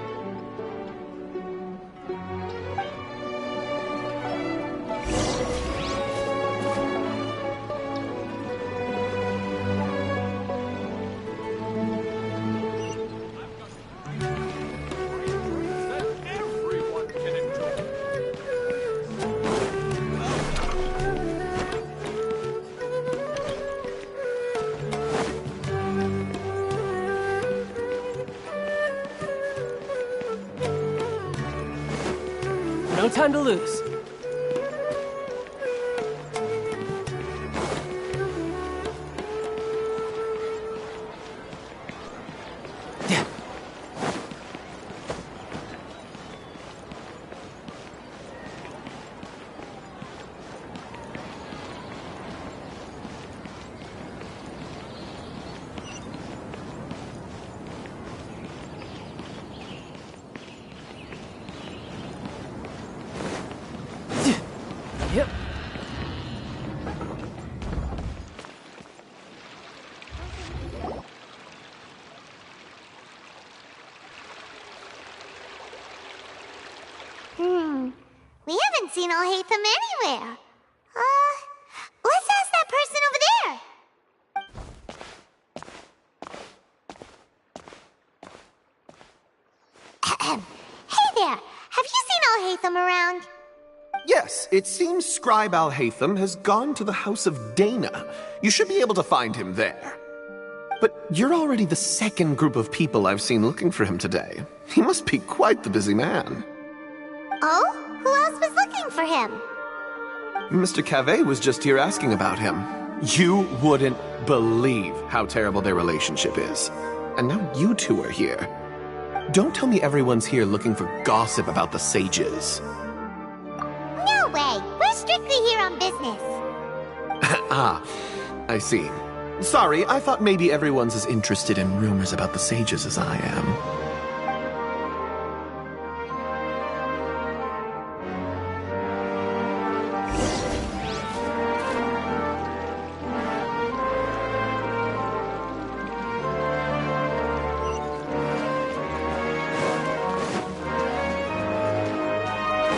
[SPEAKER 5] No time to lose. Yep.
[SPEAKER 6] We haven't seen Alhaitham anywhere. Let's Hey there! Have you seen Al-Haytham around?
[SPEAKER 13] Yes, it seems Scribe Al-Haytham has gone to the House of Dana. You should be able to find him there. But you're already the second group of people I've seen looking for him today. He must be quite the busy man.
[SPEAKER 6] Oh? Who else was looking for him?
[SPEAKER 13] Mr. Cavey was just here asking about him. You wouldn't believe how terrible their relationship is. And now you two are here. Don't tell me everyone's here looking for gossip about the sages.
[SPEAKER 6] No way! We're strictly here on business.
[SPEAKER 13] Ah, I see. Sorry, I thought maybe everyone's as interested in rumors about the sages as I am.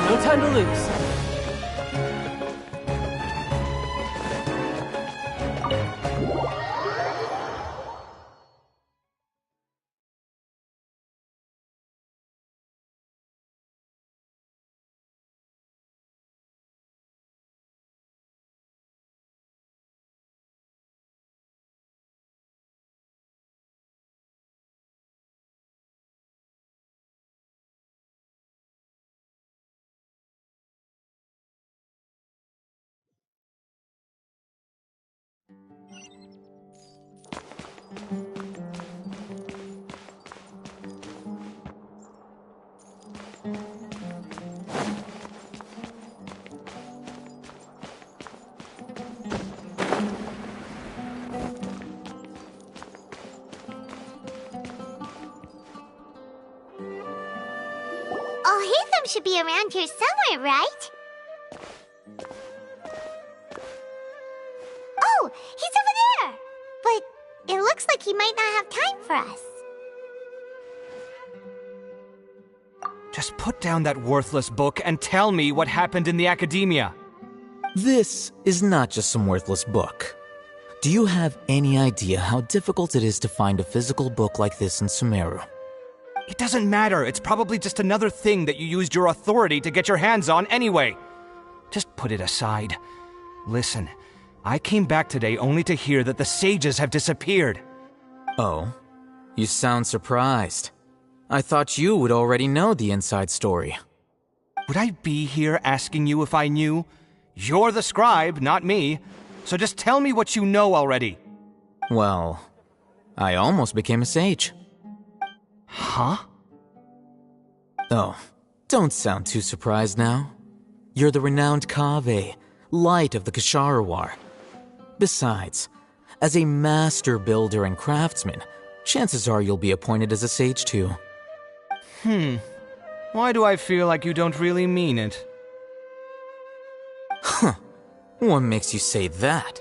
[SPEAKER 5] No time to lose.
[SPEAKER 6] Al-Haytham should be around here somewhere, right? Oh, he's over there! But it looks like he might not have time for us.
[SPEAKER 14] Just put down that worthless book and tell me what happened in the academia.
[SPEAKER 15] This is not just some worthless book. Do you have any idea how difficult it is to find a physical book like this in Sumeru?
[SPEAKER 14] It doesn't matter. It's probably just another thing that you used your authority to get your hands on anyway. Just put it aside. Listen, I came back today only to hear that the sages have disappeared.
[SPEAKER 15] Oh? You sound surprised. I thought you would already know the inside story.
[SPEAKER 14] Would I be here asking you if I knew? You're the scribe, not me. So just tell me what you know already.
[SPEAKER 15] Well, I almost became a sage.
[SPEAKER 14] Huh?
[SPEAKER 15] Oh, don't sound too surprised now. You're the renowned Kaveh, light of the Ksharawar. Besides, as a master builder and craftsman, chances are you'll be appointed as a sage too.
[SPEAKER 14] Why do I feel like you don't really mean it?
[SPEAKER 15] Huh. What makes you say that?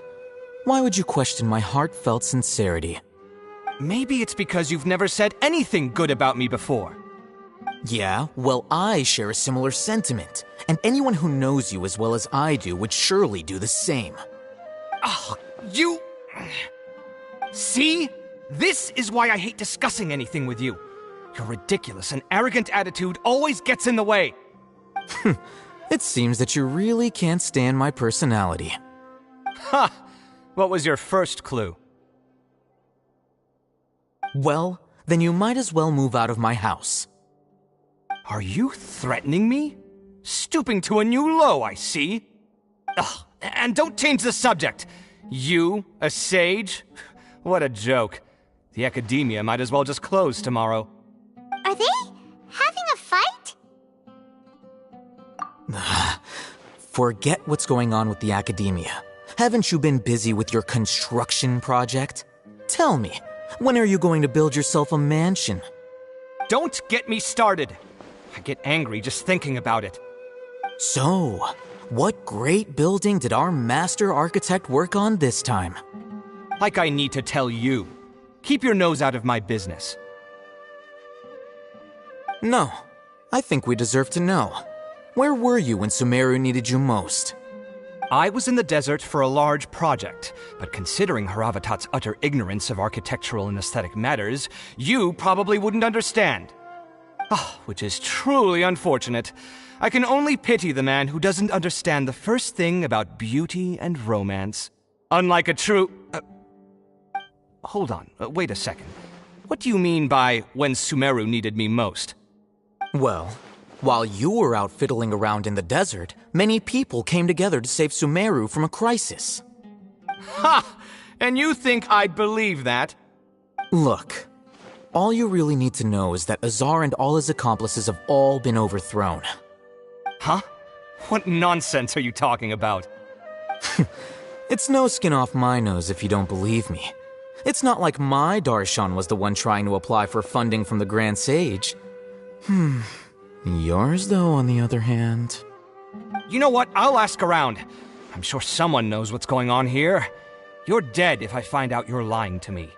[SPEAKER 15] Why would you question my heartfelt sincerity?
[SPEAKER 14] Maybe it's because you've never said anything good about me before.
[SPEAKER 15] Yeah, well, I share a similar sentiment, and anyone who knows you as well as I do would surely do the same.
[SPEAKER 14] Oh, you... See? This is why I hate discussing anything with you. Your ridiculous and arrogant attitude always gets in the way.
[SPEAKER 15] It seems that you really can't stand my personality.
[SPEAKER 14] Ha! What was your first clue?
[SPEAKER 15] Well, then you might as well move out of my house.
[SPEAKER 14] Are you threatening me? Stooping to a new low, I see. Ugh, and don't change the subject. You, a sage? What a joke. The academia might as well just close tomorrow.
[SPEAKER 6] Are they having a fight?
[SPEAKER 15] Forget what's going on with the academia. Haven't you been busy with your construction project? Tell me, when are you going to build yourself a mansion?
[SPEAKER 14] Don't get me started. I get angry just thinking about it.
[SPEAKER 15] So, what great building did our master architect work on this time?
[SPEAKER 14] Like I need to tell you. Keep your nose out of my business.
[SPEAKER 15] No, I think we deserve to know. Where were you when Sumeru needed you most?
[SPEAKER 14] I was in the desert for a large project, but considering Haravatat's utter ignorance of architectural and aesthetic matters, you probably wouldn't understand. Which is truly unfortunate. I can only pity the man who doesn't understand the first thing about beauty and romance. Unlike a true... hold on, wait a second. What do you mean by when Sumeru needed me most?
[SPEAKER 15] Well, while you were out fiddling around in the desert, many people came together to save Sumeru from a crisis.
[SPEAKER 14] Ha! And you think I'd believe that?
[SPEAKER 15] Look, all you really need to know is that Azar and all his accomplices have all been overthrown.
[SPEAKER 14] Huh? What nonsense are you talking about?
[SPEAKER 15] It's no skin off my nose if you don't believe me. It's not like my Darshan was the one trying to apply for funding from the Grand Sage. Yours, though, on the other hand...
[SPEAKER 14] You know what? I'll ask around. I'm sure someone knows what's going on here. You're dead if I find out you're lying to me.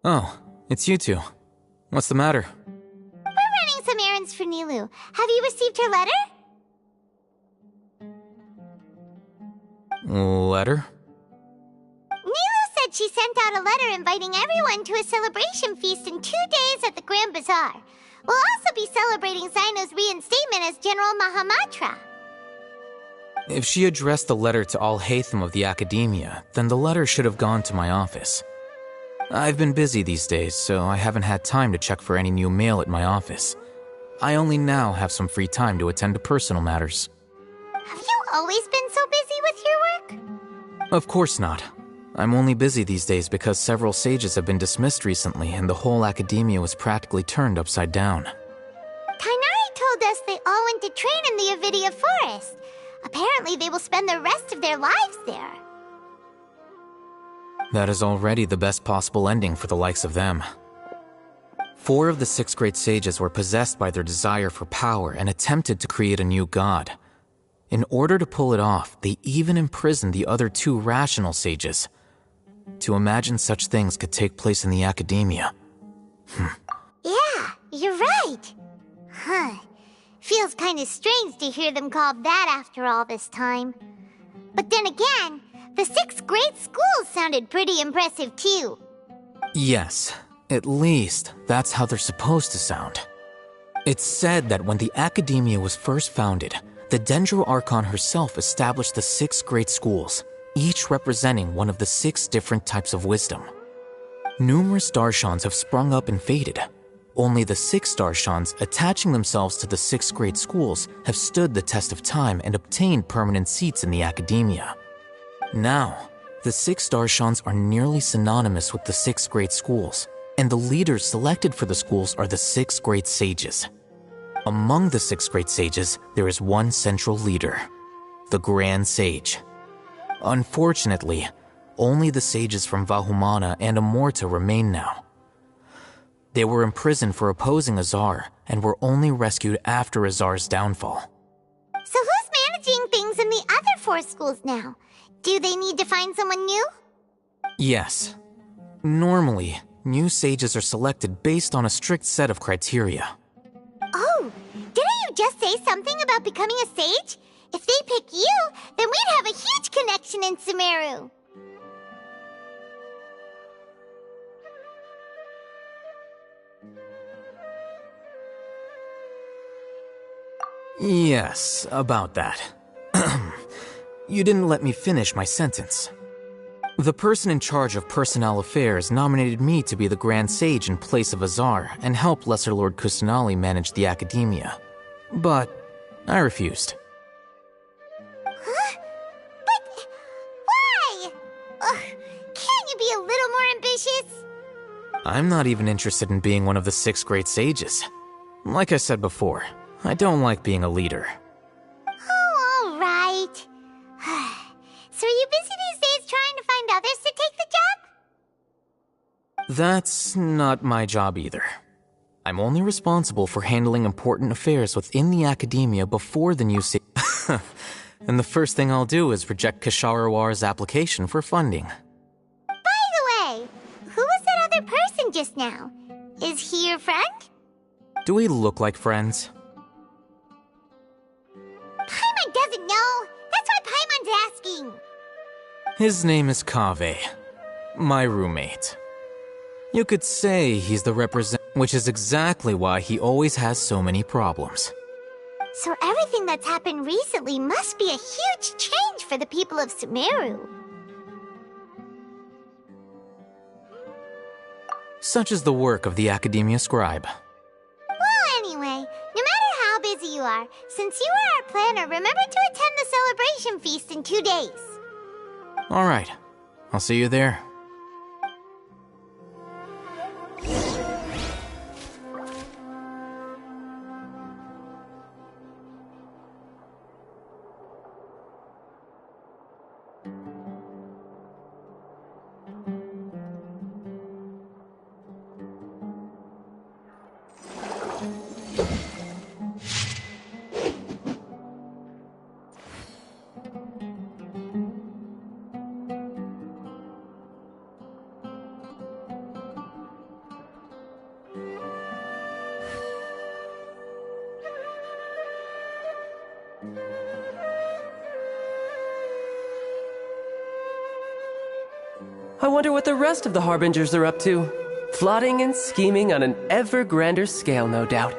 [SPEAKER 15] Oh, it's you two. What's the matter?
[SPEAKER 6] We're running some errands for Nilou. Have you received her letter?
[SPEAKER 15] Letter?
[SPEAKER 6] Nilou said she sent out a letter inviting everyone to a celebration feast in 2 days at the Grand Bazaar. We'll also be celebrating Zaino's reinstatement as General Mahamatra.
[SPEAKER 15] If she addressed the letter to Al-Haytham of the Academia, then the letter should have gone to my office. I've been busy these days, so I haven't had time to check for any new mail at my office. I only now have some free time to attend to personal matters.
[SPEAKER 6] Have you always been so busy with your work?
[SPEAKER 15] Of course not. I'm only busy these days because several sages have been dismissed recently and the whole academia was practically turned upside down.
[SPEAKER 6] Tainari told us they all went to train in the Avidia Forest. Apparently they will spend the rest of their lives there.
[SPEAKER 15] That is already the best possible ending for the likes of them. 4 of the 6 great sages were possessed by their desire for power and attempted to create a new god. In order to pull it off, they even imprisoned the other 2 rational sages. To imagine such things could take place in the academia.
[SPEAKER 6] Yeah, you're right. Huh. Feels kind of strange to hear them called that after all this time. But then again, the 6 great schools sounded pretty impressive too.
[SPEAKER 15] Yes, at least that's how they're supposed to sound. It's said that when the academia was first founded, the Dendro Archon herself established the 6 great schools, each representing one of the 6 different types of wisdom. Numerous Darshans have sprung up and faded. Only the 6 Darshans attaching themselves to the 6 great schools have stood the test of time and obtained permanent seats in the academia. Now, the 6 Darshans are nearly synonymous with the 6 great schools, and the leaders selected for the schools are the 6 great sages. Among the 6 great sages, there is one central leader, the Grand Sage. Unfortunately, only the sages from Vahumana and Amorta remain now. They were imprisoned for opposing Azar and were only rescued after Azar's downfall.
[SPEAKER 6] So who's managing things in the other 4 schools now? Do they need to find someone new?
[SPEAKER 15] Yes. Normally, new sages are selected based on a strict set of criteria.
[SPEAKER 6] Oh, didn't you just say something about becoming a sage? If they pick you, then we'd have a huge connection in Sumeru.
[SPEAKER 15] Yes, about that. You didn't let me finish my sentence. The person in charge of personnel affairs nominated me to be the Grand Sage in place of Azar and help Lesser Lord Kusanali manage the academia. But I refused.
[SPEAKER 6] Huh? But why? Ugh, can't you be a little more ambitious?
[SPEAKER 15] I'm not even interested in being one of the 6 great sages. Like I said before, I don't like being a leader.
[SPEAKER 6] Oh, all right. So are you busy these days trying to find others to take the job?
[SPEAKER 15] That's not my job either. I'm only responsible for handling important affairs within the academia before the new and the first thing I'll do is reject Kasharawar's application for funding.
[SPEAKER 6] By the way, who was that other person just now? Is he your friend?
[SPEAKER 15] Do we look like friends?
[SPEAKER 6] Paimon doesn't know. That's why Paimon's asking.
[SPEAKER 15] His name is Kaveh, my roommate. You could say he's the which is exactly why he always has so many problems.
[SPEAKER 6] So everything that's happened recently must be a huge change for the people of Sumeru.
[SPEAKER 15] Such is the work of the Academia Scribe.
[SPEAKER 6] Well, anyway, no matter how busy you are, since you are our planner, remember to attend the celebration feast in 2 days.
[SPEAKER 15] Alright, I'll see you there.
[SPEAKER 5] I wonder what the rest of the Harbingers are up to. Plotting and scheming on an ever grander scale, no doubt.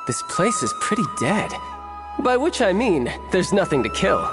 [SPEAKER 5] This place is pretty dead. By which I mean, there's nothing to kill.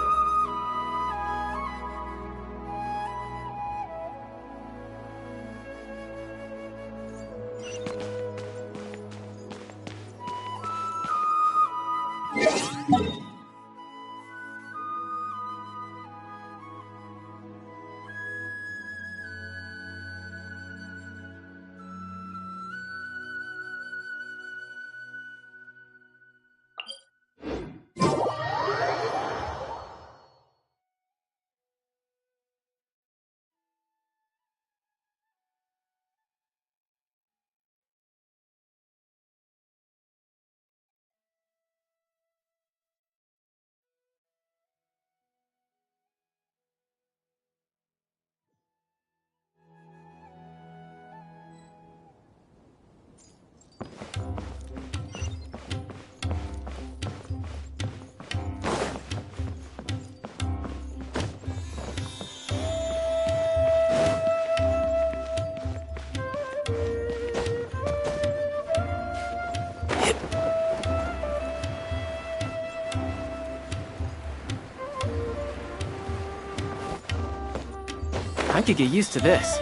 [SPEAKER 5] I could get used to this.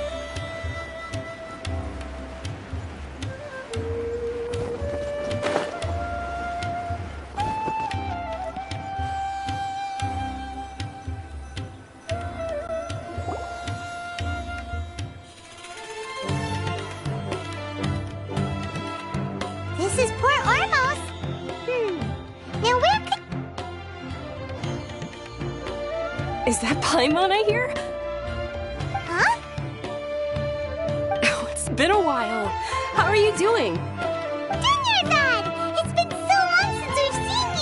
[SPEAKER 6] This is Port Ormos. Now where could...
[SPEAKER 16] Is that Paimon I hear?
[SPEAKER 6] Huh?
[SPEAKER 16] Oh, it's been a while. How are you doing?
[SPEAKER 6] Dad! It's been so long since we've seen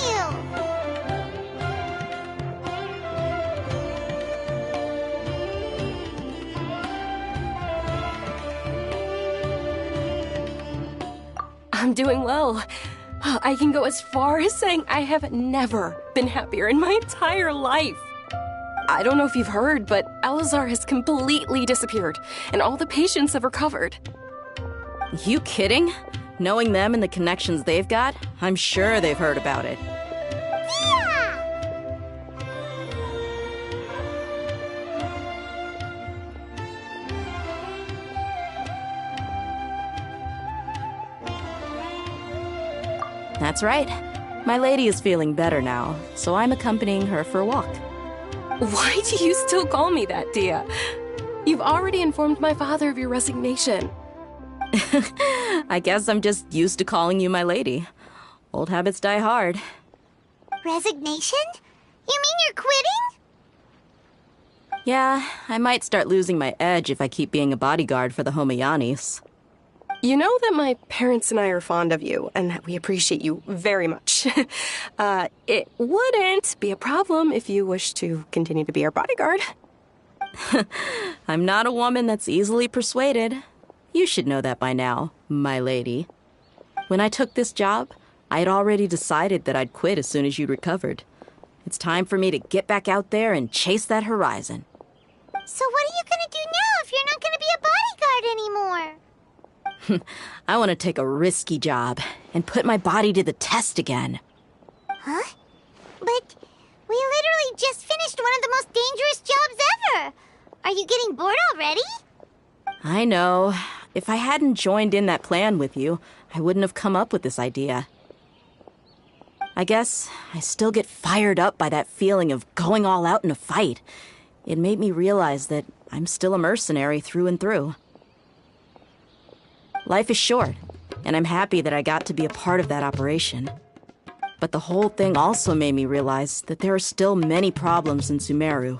[SPEAKER 16] I'm doing well. I can go as far as saying I have never been happier in my entire life. I don't know if you've heard, but Elazar has completely disappeared, and all the patients have recovered.
[SPEAKER 17] You kidding? Knowing them and the connections they've got, I'm sure they've heard about it. That's right. My lady is feeling better now, so I'm accompanying her for a walk.
[SPEAKER 16] Why do you still call me that, Dia? You've already informed my father of your resignation.
[SPEAKER 17] I guess I'm just used to calling you my lady. Old habits die hard.
[SPEAKER 6] Resignation? You mean you're quitting?
[SPEAKER 17] Yeah, I might start losing my edge if I keep being a bodyguard for the Homayanis.
[SPEAKER 16] You know that my parents and I are fond of you, and that we appreciate you very much. It wouldn't be a problem if you wish to continue to be our bodyguard.
[SPEAKER 17] I'm not a woman that's easily persuaded. You should know that by now, my lady. When I took this job, I had already decided that I'd quit as soon as you'd recovered. It's time for me to get back out there and chase that horizon.
[SPEAKER 6] So what are you gonna do now if you're not gonna be a bodyguard anymore?
[SPEAKER 17] I want to take a risky job and put my body to the test again.
[SPEAKER 6] Huh? But we literally just finished one of the most dangerous jobs ever. Are you getting bored already?
[SPEAKER 17] I know. If I hadn't joined in that plan with you, I wouldn't have come up with this idea. I guess I still get fired up by that feeling of going all out in a fight. It made me realize that I'm still a mercenary through and through. Life is short, and I'm happy that I got to be a part of that operation. But the whole thing also made me realize that there are still many problems in Sumeru,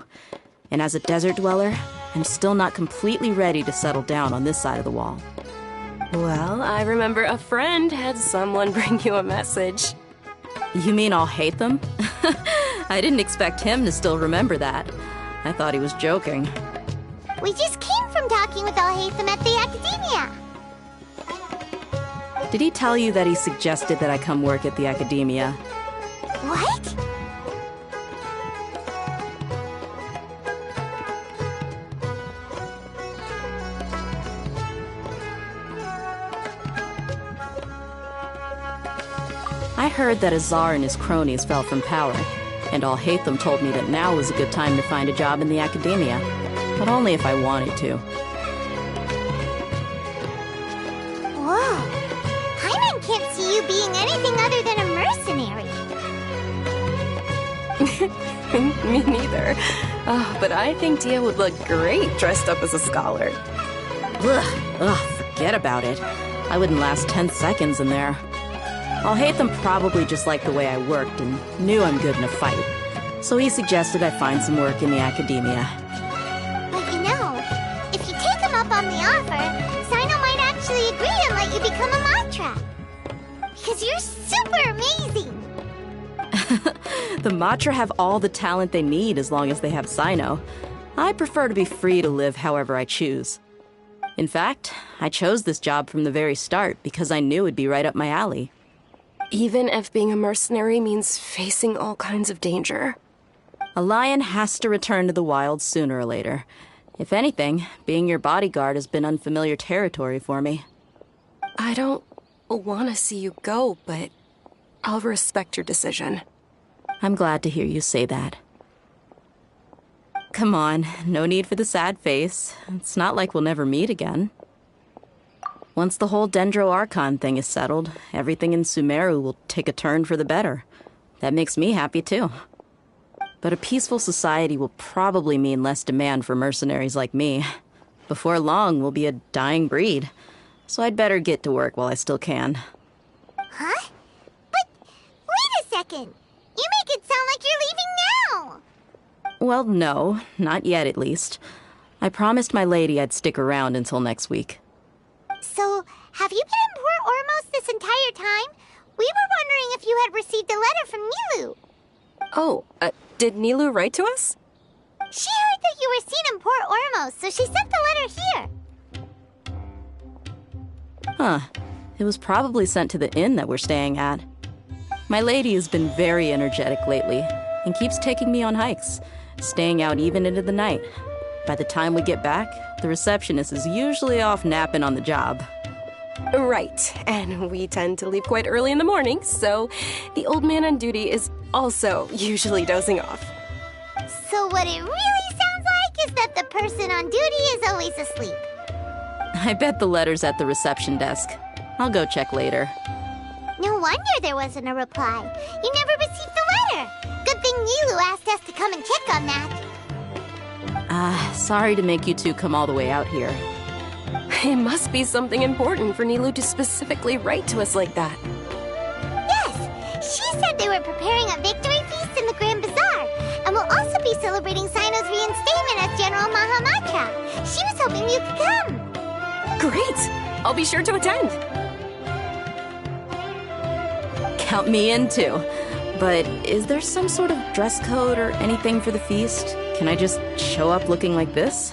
[SPEAKER 17] and as a desert dweller, I'm still not completely ready to settle down on this side of the wall.
[SPEAKER 16] Well, I remember a friend had someone bring you a message.
[SPEAKER 17] You mean I'll hate them? I didn't expect him to still remember that. I thought he was joking.
[SPEAKER 6] We just came from talking with Alhaitham at the Academia.
[SPEAKER 17] Did he tell you that he suggested that I come work at the Academia?
[SPEAKER 6] What?
[SPEAKER 17] I heard that Azar and his cronies fell from power, and Al-Haytham told me that now was a good time to find a job in the academia, but only if I wanted to.
[SPEAKER 6] Whoa. Paimon can't see you being anything other than a mercenary.
[SPEAKER 16] Me neither. But I think Tia would look great dressed up as a scholar.
[SPEAKER 17] Forget about it. I wouldn't last 10 seconds in there. Al-Haytham probably just liked the way I worked and knew I'm good in a fight. So he suggested I find some work in the academia.
[SPEAKER 6] But you know, if you take him up on the offer, Sino might actually agree and let you become a Matra. Because you're super amazing!
[SPEAKER 17] The Matra have all the talent they need as long as they have Sino. I prefer to be free to live however I choose. In fact, I chose this job from the very start because I knew it'd be right up my alley.
[SPEAKER 16] Even if being a mercenary means facing all kinds of danger.
[SPEAKER 17] A lion has to return to the wild sooner or later. If anything, being your bodyguard has been unfamiliar territory for me.
[SPEAKER 16] I don't want to see you go, but I'll respect your decision.
[SPEAKER 17] I'm glad to hear you say that. Come on, no need for the sad face. It's not like we'll never meet again. Once the whole Dendro Archon thing is settled, everything in Sumeru will take a turn for the better. That makes me happy too. But a peaceful society will probably mean less demand for mercenaries like me. Before long, we'll be a dying breed. So I'd better get to work while I still can.
[SPEAKER 6] Huh? But wait a second! You make it sound like you're leaving now!
[SPEAKER 17] Well, no, not yet at least. I promised my lady I'd stick around until next week.
[SPEAKER 6] So, have you been in Port Ormos this entire time? We were wondering if you had received a letter from Nilou.
[SPEAKER 16] Oh, did Nilou write to us?
[SPEAKER 6] She heard that you were seen in Port Ormos, so she sent the letter here.
[SPEAKER 17] Huh. It was probably sent to the inn that we're staying at. My lady has been very energetic lately and keeps taking me on hikes, staying out even into the night. By the time we get back, the receptionist is usually off napping on the job.
[SPEAKER 16] Right, and we tend to leave quite early in the morning, so the old man on duty is also usually dozing off.
[SPEAKER 6] So what it really sounds like is that the person on duty is always asleep.
[SPEAKER 17] I bet the letter's at the reception desk. I'll go check later.
[SPEAKER 6] No wonder there wasn't a reply. You never received the letter. Good thing Nilou asked us to come and check on that.
[SPEAKER 17] Sorry to make you two come all the way out here.
[SPEAKER 16] It must be something important for Nilou to specifically write to us like that.
[SPEAKER 6] Yes! She said they were preparing a victory feast in the Grand Bazaar, and will also be celebrating Sino's reinstatement as General Mahamatra. She was hoping you could come.
[SPEAKER 16] Great! I'll be sure to attend.
[SPEAKER 17] Count me in too. But is there some sort of dress code or anything for the feast? Can I just show up looking like this?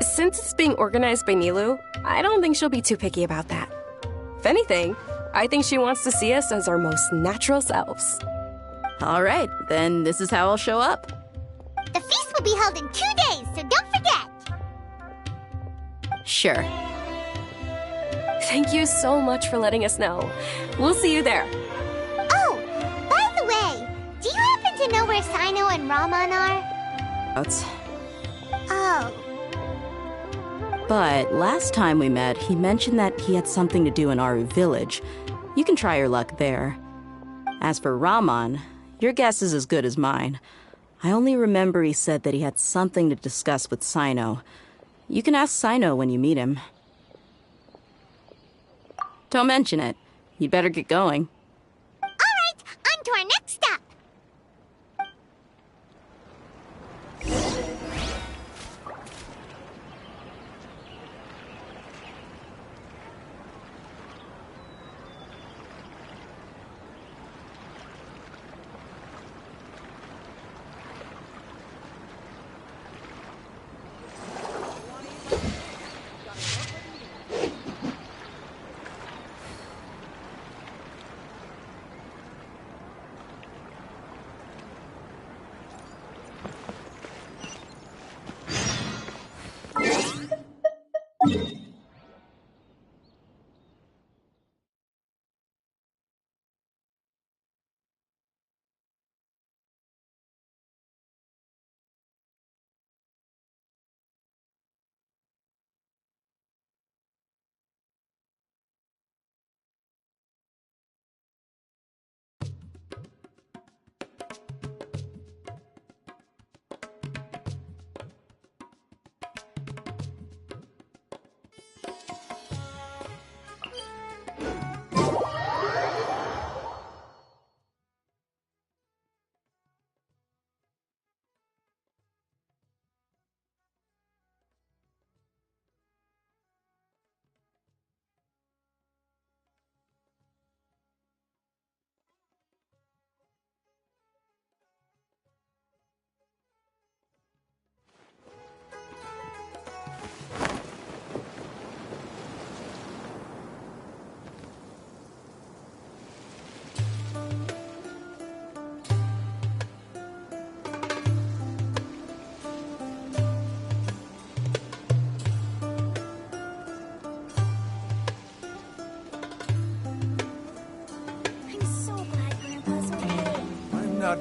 [SPEAKER 16] Since it's being organized by Nilou, I don't think she'll be too picky about that. If anything, I think she wants to see us as our most natural selves.
[SPEAKER 17] All right, then this is how I'll show up.
[SPEAKER 6] The feast will be held in 2 days, so don't forget.
[SPEAKER 17] Sure.
[SPEAKER 16] Thank you so much for letting us know. We'll see you there.
[SPEAKER 6] Oh, by the way, do you happen to know where Sino and Raman are? Oh.
[SPEAKER 17] But last time we met, he mentioned that he had something to do in Aru village. You can try your luck there. As for Raman, your guess is as good as mine. I only remember he said that he had something to discuss with Sino. You can ask Sino when you meet him. Don't mention it. You'd better get going.
[SPEAKER 6] All right, on to our next stop.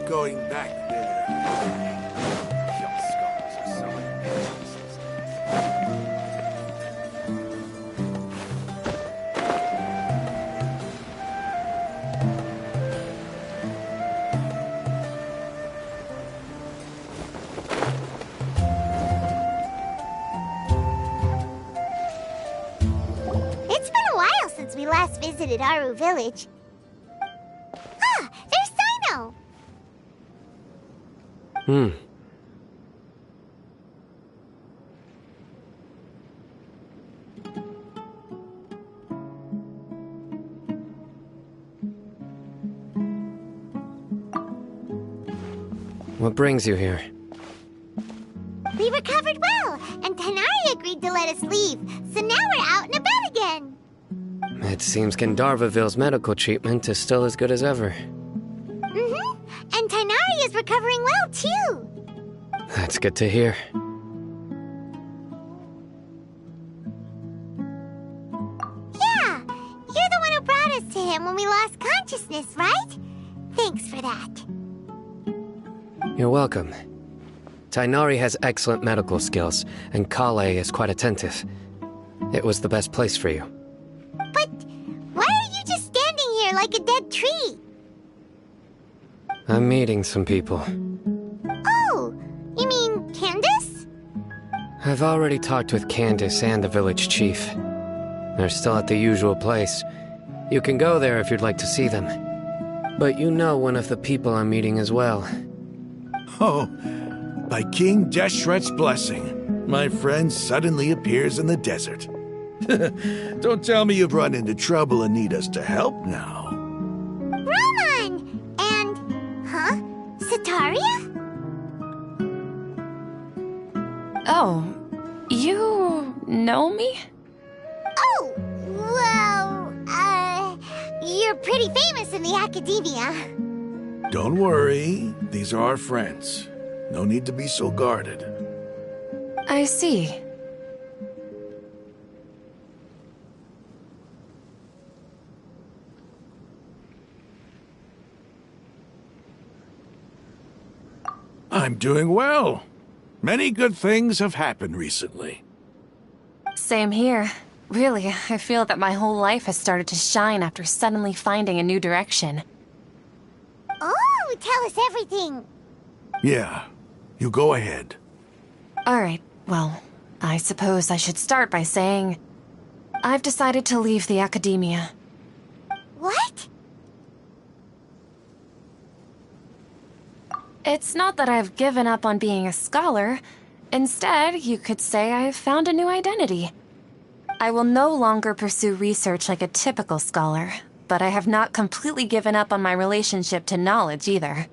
[SPEAKER 7] going back there.
[SPEAKER 6] It's been a while since we last visited Aru Village. Ah, there's Sino!
[SPEAKER 18] What brings you here?
[SPEAKER 6] We recovered well, and Tanari agreed to let us leave, so now we're out and about again.
[SPEAKER 18] It seems Gandharvaville's medical treatment is still as good as ever.
[SPEAKER 6] Mm-hmm, and Tanari is recovering well, too.
[SPEAKER 18] That's good to hear.
[SPEAKER 6] Yeah, you're the one who brought us to him when we lost consciousness, right? Thanks for that.
[SPEAKER 18] You're welcome. Tainari has excellent medical skills, and Kale is quite attentive. It was the best place for you.
[SPEAKER 6] But why are you just standing here like a dead tree?
[SPEAKER 18] I'm meeting some people.
[SPEAKER 6] Oh, you mean Candace?
[SPEAKER 18] I've already talked with Candace and the village chief. They're still at the usual place. You can go there if you'd like to see them. But you know one of the people I'm meeting as well.
[SPEAKER 7] Oh, by King Deshret's blessing, my friend suddenly appears in the desert. Don't tell me you've run into trouble and need us to help now.
[SPEAKER 6] Roman! And... huh? Sataria?
[SPEAKER 16] Oh, you know me?
[SPEAKER 6] Oh, well, you're pretty famous in the academia.
[SPEAKER 7] Don't worry, these are our friends. No need to be so guarded.
[SPEAKER 16] I see.
[SPEAKER 7] I'm doing well. Many good things have happened recently.
[SPEAKER 16] Same here. Really, I feel that my whole life has started to shine after suddenly finding a new direction.
[SPEAKER 6] Oh, tell us everything.
[SPEAKER 7] Yeah, you go ahead.
[SPEAKER 16] Alright, well, I suppose I should start by saying... I've decided to leave the academia.
[SPEAKER 6] What?
[SPEAKER 16] It's not that I've given up on being a scholar. Instead, you could say I've found a new identity. I will no longer pursue research like a typical scholar, but I have not completely given up on my relationship to knowledge either.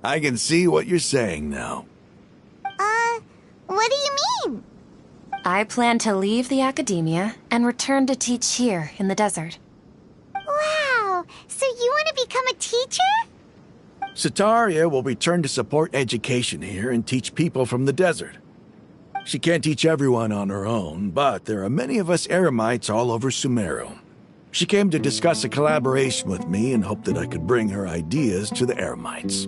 [SPEAKER 7] I can see what you're saying now.
[SPEAKER 6] What do you mean?
[SPEAKER 16] I plan to leave the academia and return to teach here in the desert.
[SPEAKER 6] Wow, so you want to become a teacher?
[SPEAKER 7] Sataria will return to support education here and teach people from the desert. She can't teach everyone on her own, but there are many of us Eremites all over Sumeru. She came to discuss a collaboration with me and hoped that I could bring her ideas to the Eremites.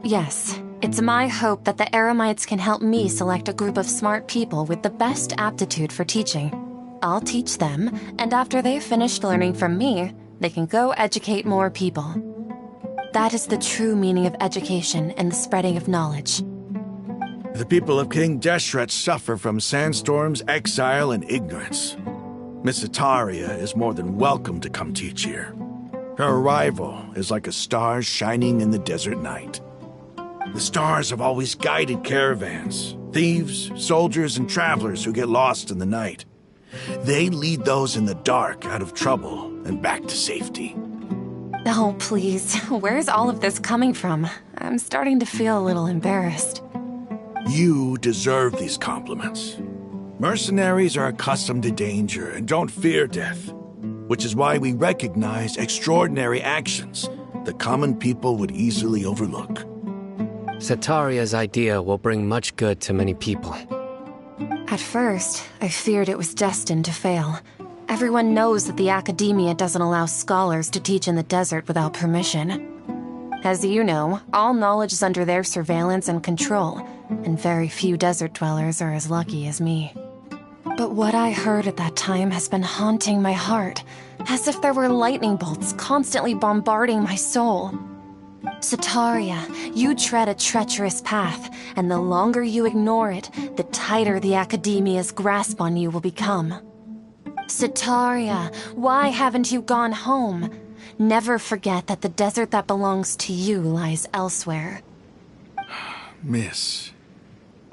[SPEAKER 16] Yes, it's my hope that the Eremites can help me select a group of smart people with the best aptitude for teaching. I'll teach them, and after they've finished learning from me, they can go educate more people. That is the true meaning of education and the spreading of knowledge.
[SPEAKER 7] The people of King Deshret suffer from sandstorms, exile, and ignorance. Miss Ataria is more than welcome to come teach here. Her arrival is like a star shining in the desert night. The stars have always guided caravans, thieves, soldiers, and travelers who get lost in the night. They lead those in the dark out of trouble and back to safety.
[SPEAKER 16] Oh, please. Where's all of this coming from? I'm starting to feel a little embarrassed.
[SPEAKER 7] You deserve these compliments. Mercenaries are accustomed to danger and don't fear death, which is why we recognize extraordinary actions that common people would easily overlook.
[SPEAKER 18] Sataria's idea will bring much good to many people.
[SPEAKER 16] At first, I feared it was destined to fail. Everyone knows that the academia doesn't allow scholars to teach in the desert without permission.
[SPEAKER 19] As you know, all knowledge is under their surveillance and control, and very few desert dwellers are as lucky as me. But what I heard at that time has been haunting my heart, as if there were lightning bolts constantly bombarding my soul. Sataria, you tread a treacherous path, and the longer you ignore it, the tighter the Academia's grasp on you will become. Sataria, why haven't you gone home? Never forget that the desert that belongs to you lies elsewhere.
[SPEAKER 7] Miss.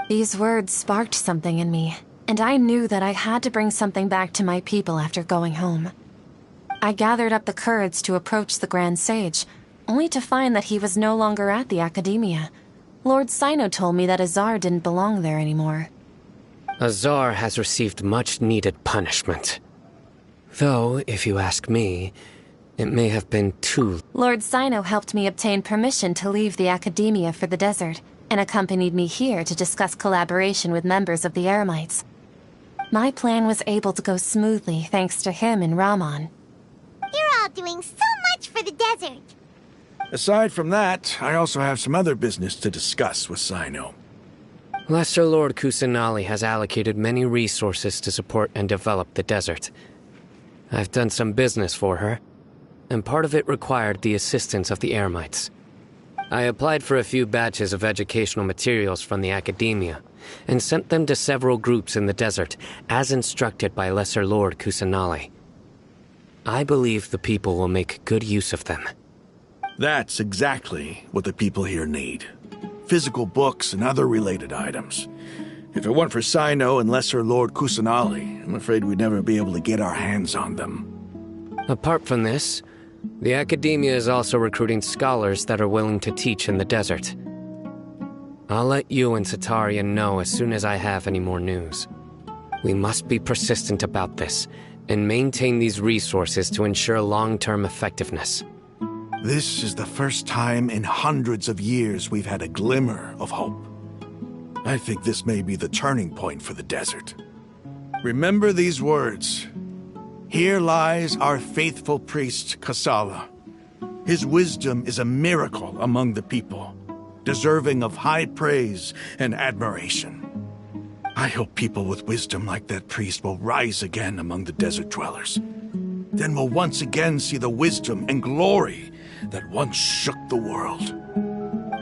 [SPEAKER 19] These words sparked something in me, and I knew that I had to bring something back to my people after going home. I gathered up the courage to approach the Grand Sage, only to find that he was no longer at the Academia. Lord Sino told me that Azar didn't belong there anymore.
[SPEAKER 18] Azar has received much-needed punishment. Though, if you ask me, it may have been too...
[SPEAKER 19] Lord Sino helped me obtain permission to leave the Academia for the desert, and accompanied me here to discuss collaboration with members of the Eremites. My plan was able to go smoothly thanks to him and Rahman.
[SPEAKER 6] You're all doing so much for the desert.
[SPEAKER 7] Aside from that, I also have some other business to discuss with Sino.
[SPEAKER 18] Lesser Lord Kusanali has allocated many resources to support and develop the desert. I've done some business for her, and part of it required the assistance of the Eremites. I applied for a few batches of educational materials from the Academia, and sent them to several groups in the desert, as instructed by Lesser Lord Kusanali. I believe the people will make good use of them.
[SPEAKER 7] That's exactly what the people here need. Physical books and other related items. If it weren't for Sino and Lesser Lord Kusanali, I'm afraid we'd never be able to get our hands on them.
[SPEAKER 18] Apart from this, the Academia is also recruiting scholars that are willing to teach in the desert. I'll let you and Sataria know as soon as I have any more news. We must be persistent about this, and maintain these resources to ensure long-term effectiveness.
[SPEAKER 7] This is the first time in hundreds of years we've had a glimmer of hope. I think this may be the turning point for the desert. Remember these words. Here lies our faithful priest, Kasala. His wisdom is a miracle among the people, deserving of high praise and admiration. I hope people with wisdom like that priest will rise again among the desert dwellers. Then we'll once again see the wisdom and glory that once shook the world.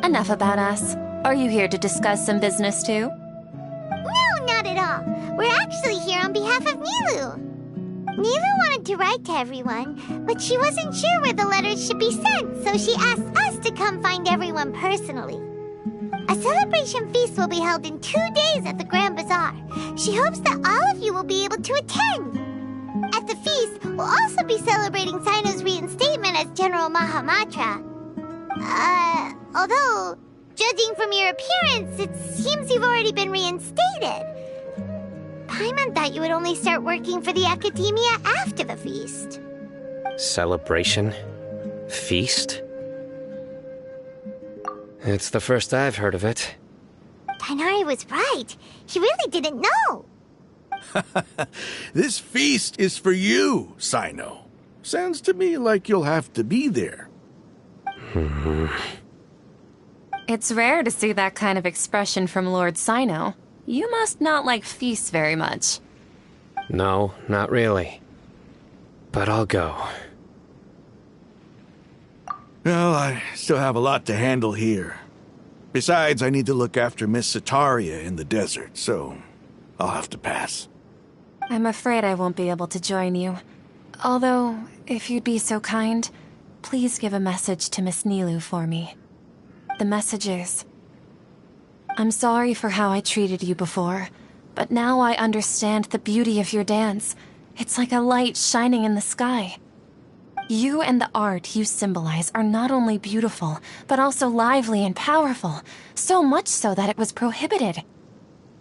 [SPEAKER 19] Enough about us. Are you here to discuss some business too?
[SPEAKER 6] No, not at all. We're actually here on behalf of Nilu. Nilu wanted to write to everyone, but she wasn't sure where the letters should be sent, so she asked us to come find everyone personally. A celebration feast will be held in 2 days at the Grand Bazaar. She hopes that all of you will be able to attend. At the feast, we'll also be celebrating Sino's reinstatement as General Mahamatra. Although, judging from your appearance, it seems you've already been reinstated. Paimon thought you would only start working for the Academia after the feast.
[SPEAKER 18] Celebration? Feast? It's the first I've heard of it.
[SPEAKER 6] Tighnari was right. He really didn't know.
[SPEAKER 7] This feast is for you, Sino. Sounds to me like you'll have to be there.
[SPEAKER 19] It's rare to see that kind of expression from Lord Sino. You must not like feasts very much.
[SPEAKER 18] No, not really. But I'll go.
[SPEAKER 7] Well, I still have a lot to handle here. Besides, I need to look after Miss Sataria in the desert, so I'll have to pass.
[SPEAKER 19] I'm afraid I won't be able to join you. Although, if you'd be so kind, please give a message to Miss Nilu for me. The message is, I'm sorry for how I treated you before, but now I understand the beauty of your dance. It's like a light shining in the sky. You and the art you symbolize are not only beautiful, but also lively and powerful, so much so that it was prohibited.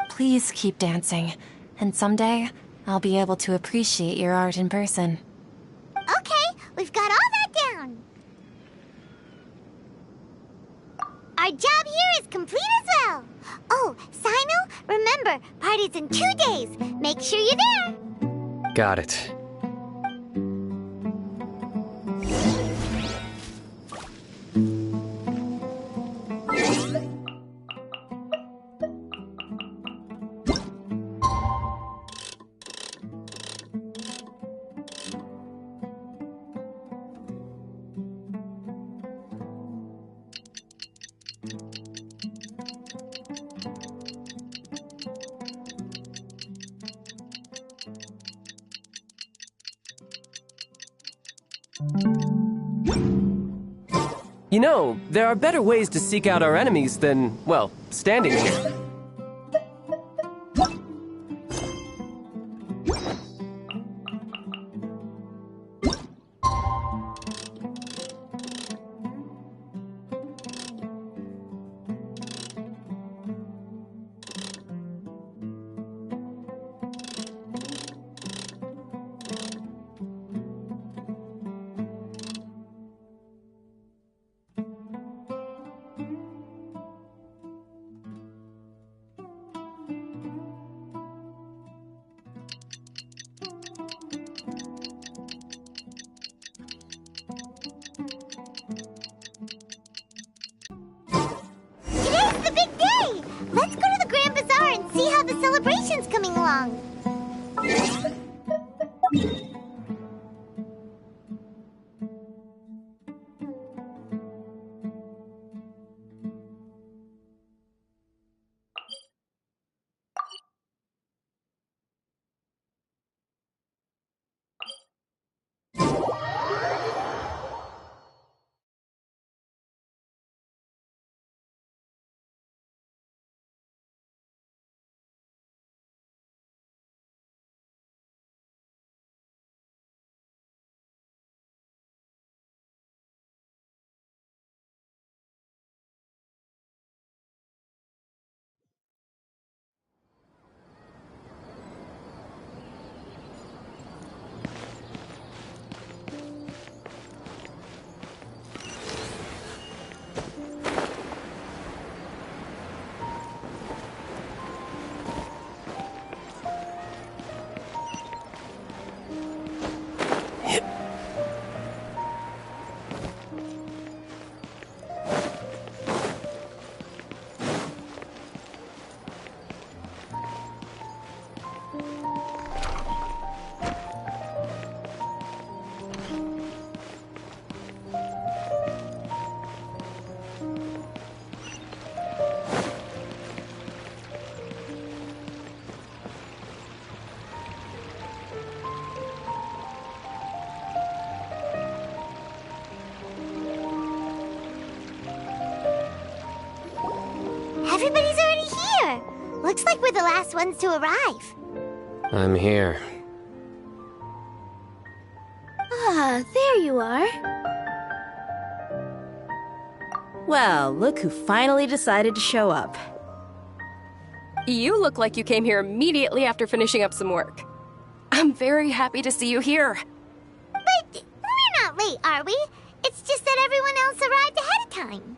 [SPEAKER 19] Please keep dancing, and someday I'll be able to appreciate your art in person.
[SPEAKER 6] Okay, we've got all that down. Our job here is complete as well. Oh, Sino, remember, party's in 2 days. Make sure you're there.
[SPEAKER 18] Got it.
[SPEAKER 5] You know, there are better ways to seek out our enemies than, well, standing here.
[SPEAKER 6] Celebration's coming along. Everybody's already here. Looks like we're the last ones to arrive.
[SPEAKER 18] I'm here.
[SPEAKER 9] Ah, there you are.
[SPEAKER 17] Well, look who finally decided to show up.
[SPEAKER 16] You look like you came here immediately after finishing up some work. I'm very happy to see you here.
[SPEAKER 6] But we're not late, are we? It's just that everyone else arrived ahead of time.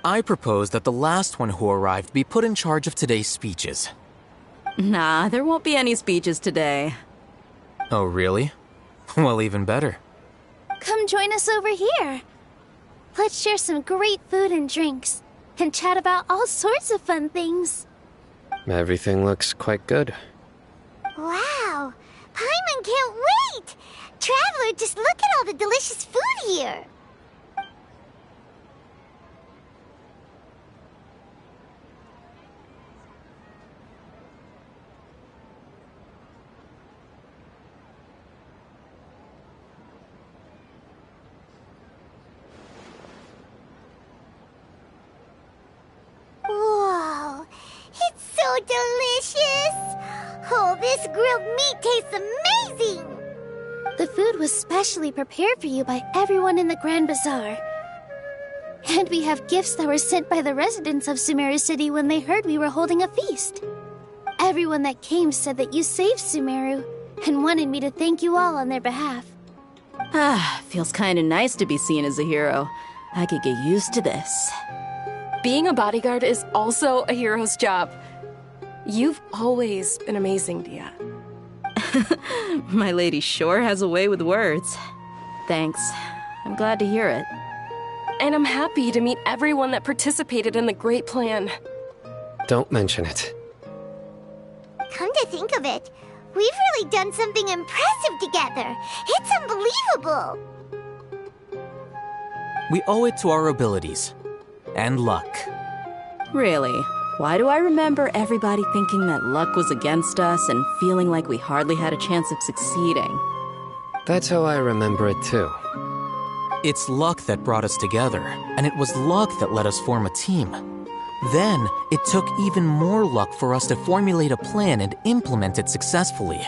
[SPEAKER 15] I propose that the last one who arrived be put in charge of today's speeches.
[SPEAKER 17] Nah, there won't be any speeches today.
[SPEAKER 15] Oh, really? Well, even better.
[SPEAKER 9] Come join us over here. Let's share some great food and drinks, and chat about all sorts of fun things.
[SPEAKER 18] Everything looks quite good.
[SPEAKER 6] Wow! Paimon can't wait! Traveler, just look at all the delicious food here! Whoa! It's so delicious! Oh, this grilled meat tastes amazing!
[SPEAKER 9] The food was specially prepared for you by everyone in the Grand Bazaar. And we have gifts that were sent by the residents of Sumeru City when they heard we were holding a feast. Everyone that came said that you saved Sumeru and wanted me to thank you all on their behalf.
[SPEAKER 17] Ah, feels kinda nice to be seen as a hero. I could get used to this.
[SPEAKER 16] Being a bodyguard is also a hero's job. You've always been amazing, Dia.
[SPEAKER 17] My lady sure has a way with words. Thanks. I'm glad to hear it.
[SPEAKER 16] And I'm happy to meet everyone that participated in the great plan.
[SPEAKER 18] Don't mention it.
[SPEAKER 6] Come to think of it, we've really done something impressive together. It's unbelievable.
[SPEAKER 15] We owe it to our abilities. And luck.
[SPEAKER 17] Really? Why do I remember everybody thinking that luck was against us and feeling like we hardly had a chance of succeeding?
[SPEAKER 18] That's how I remember it too.
[SPEAKER 15] It's luck that brought us together, and it was luck that let us form a team. Then, it took even more luck for us to formulate a plan and implement it successfully.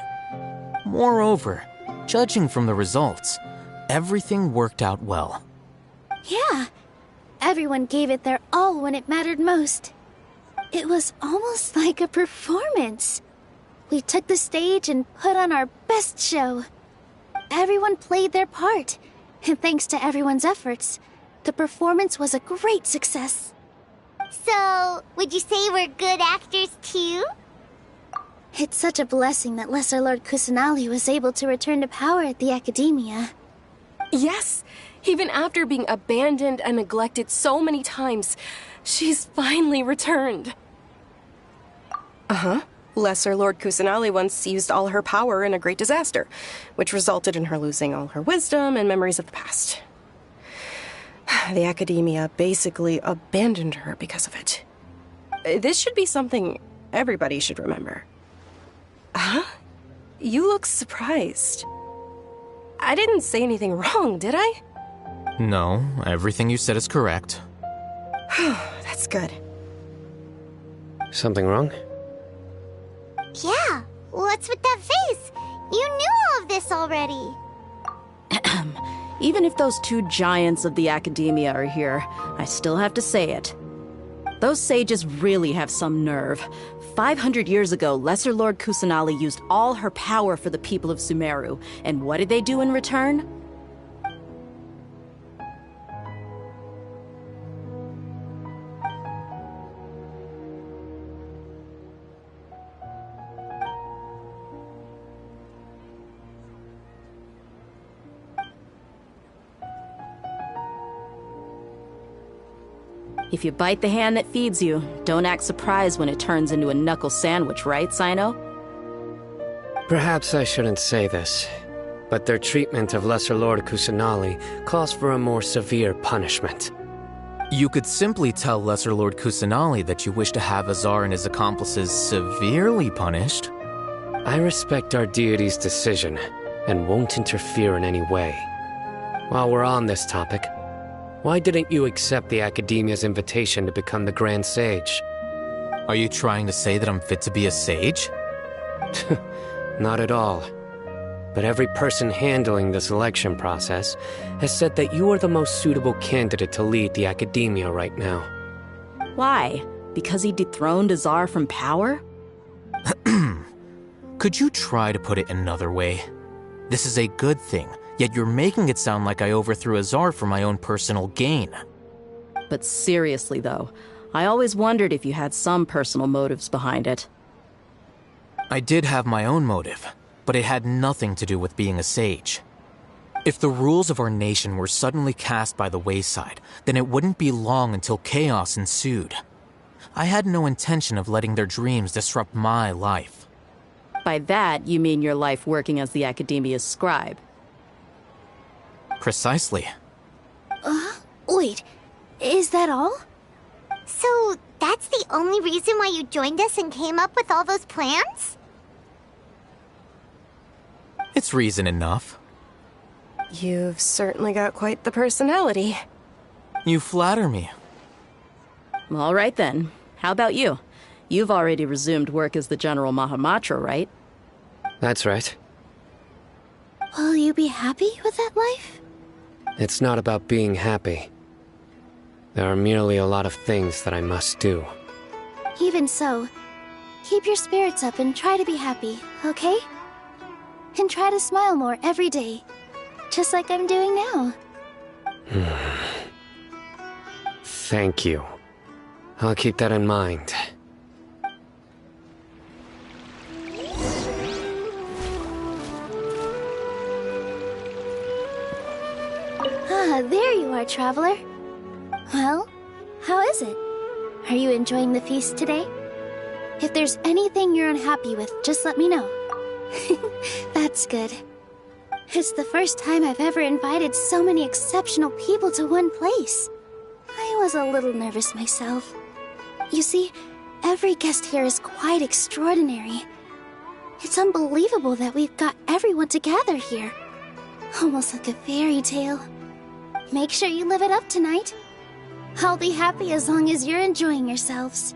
[SPEAKER 15] Moreover, judging from the results, everything worked out well.
[SPEAKER 9] Yeah, everyone gave it their all when it mattered most. It was almost like a performance. We took the stage and put on our best show. Everyone played their part, and thanks to everyone's efforts, the performance was a great success.
[SPEAKER 6] So, would you say we're good actors too?
[SPEAKER 9] It's such a blessing that Lesser Lord Kusanali was able to return to power at the Academia.
[SPEAKER 16] Yes, even after being abandoned and neglected so many times, she's finally returned. Uh-huh. Lesser Lord Kusanali once used all her power in a great disaster, which resulted in her losing all her wisdom and memories of the past. The Academia basically abandoned her because of it. This should be something everybody should remember. Huh? You look surprised. I didn't say anything wrong, did I?
[SPEAKER 15] No, everything you said is correct.
[SPEAKER 16] That's good.
[SPEAKER 18] Something wrong?
[SPEAKER 6] Yeah, what's with that face? You knew all of this already.
[SPEAKER 17] Even if those two giants of the Academia are here, I still have to say it. Those sages really have some nerve. 500 years ago, Lesser Lord Kusanali used all her power for the people of Sumeru, and what did they do in return? If you bite the hand that feeds you, don't act surprised when it turns into a knuckle sandwich, right, Sino?
[SPEAKER 18] Perhaps I shouldn't say this, but their treatment of Lesser Lord Kusanali calls for a more severe punishment.
[SPEAKER 15] You could simply tell Lesser Lord Kusanali that you wish to have Azar and his accomplices severely punished.
[SPEAKER 18] I respect our deity's decision, and won't interfere in any way. While we're on this topic, why didn't you accept the Academia's invitation to become the Grand Sage?
[SPEAKER 15] Are you trying to say that I'm fit to be a sage?
[SPEAKER 18] Not at all. But every person handling the selection process has said that you are the most suitable candidate to lead the Academia right now.
[SPEAKER 17] Why? Because he dethroned Azar from power?
[SPEAKER 15] Could you try to put it another way? This is a good thing. Yet you're making it sound like I overthrew Azar for my own personal gain.
[SPEAKER 17] But seriously, though, I always wondered if you had some personal motives behind it.
[SPEAKER 15] I did have my own motive, but it had nothing to do with being a sage. If the rules of our nation were suddenly cast by the wayside, then it wouldn't be long until chaos ensued. I had no intention of letting their dreams disrupt my life.
[SPEAKER 17] By that, you mean your life working as the Academia's scribe.
[SPEAKER 15] Precisely.
[SPEAKER 9] Wait, is that all?
[SPEAKER 6] So, that's the only reason why you joined us and came up with all those plans?
[SPEAKER 15] It's reason enough.
[SPEAKER 16] You've certainly got quite the personality.
[SPEAKER 15] You flatter me.
[SPEAKER 17] All right then. How about you? You've already resumed work as the General Mahamatra, right?
[SPEAKER 18] That's right.
[SPEAKER 9] Will you be happy with that life?
[SPEAKER 18] It's not about being happy. There are merely a lot of things that I must do.
[SPEAKER 9] Even so, keep your spirits up and try to be happy, okay? And try to smile more every day, just like I'm doing now.
[SPEAKER 18] Thank you. I'll keep that in mind.
[SPEAKER 9] There you are, traveler. Well, how is it? Are you enjoying the feast today? If there's anything you're unhappy with, just let me know. That's good. It's the first time I've ever invited so many exceptional people to one place. I was a little nervous myself. You see, every guest here is quite extraordinary. It's unbelievable that we've got everyone together here. Almost like a fairy tale.
[SPEAKER 20] Make sure you live it up tonight. I'll be happy as long as you're enjoying yourselves.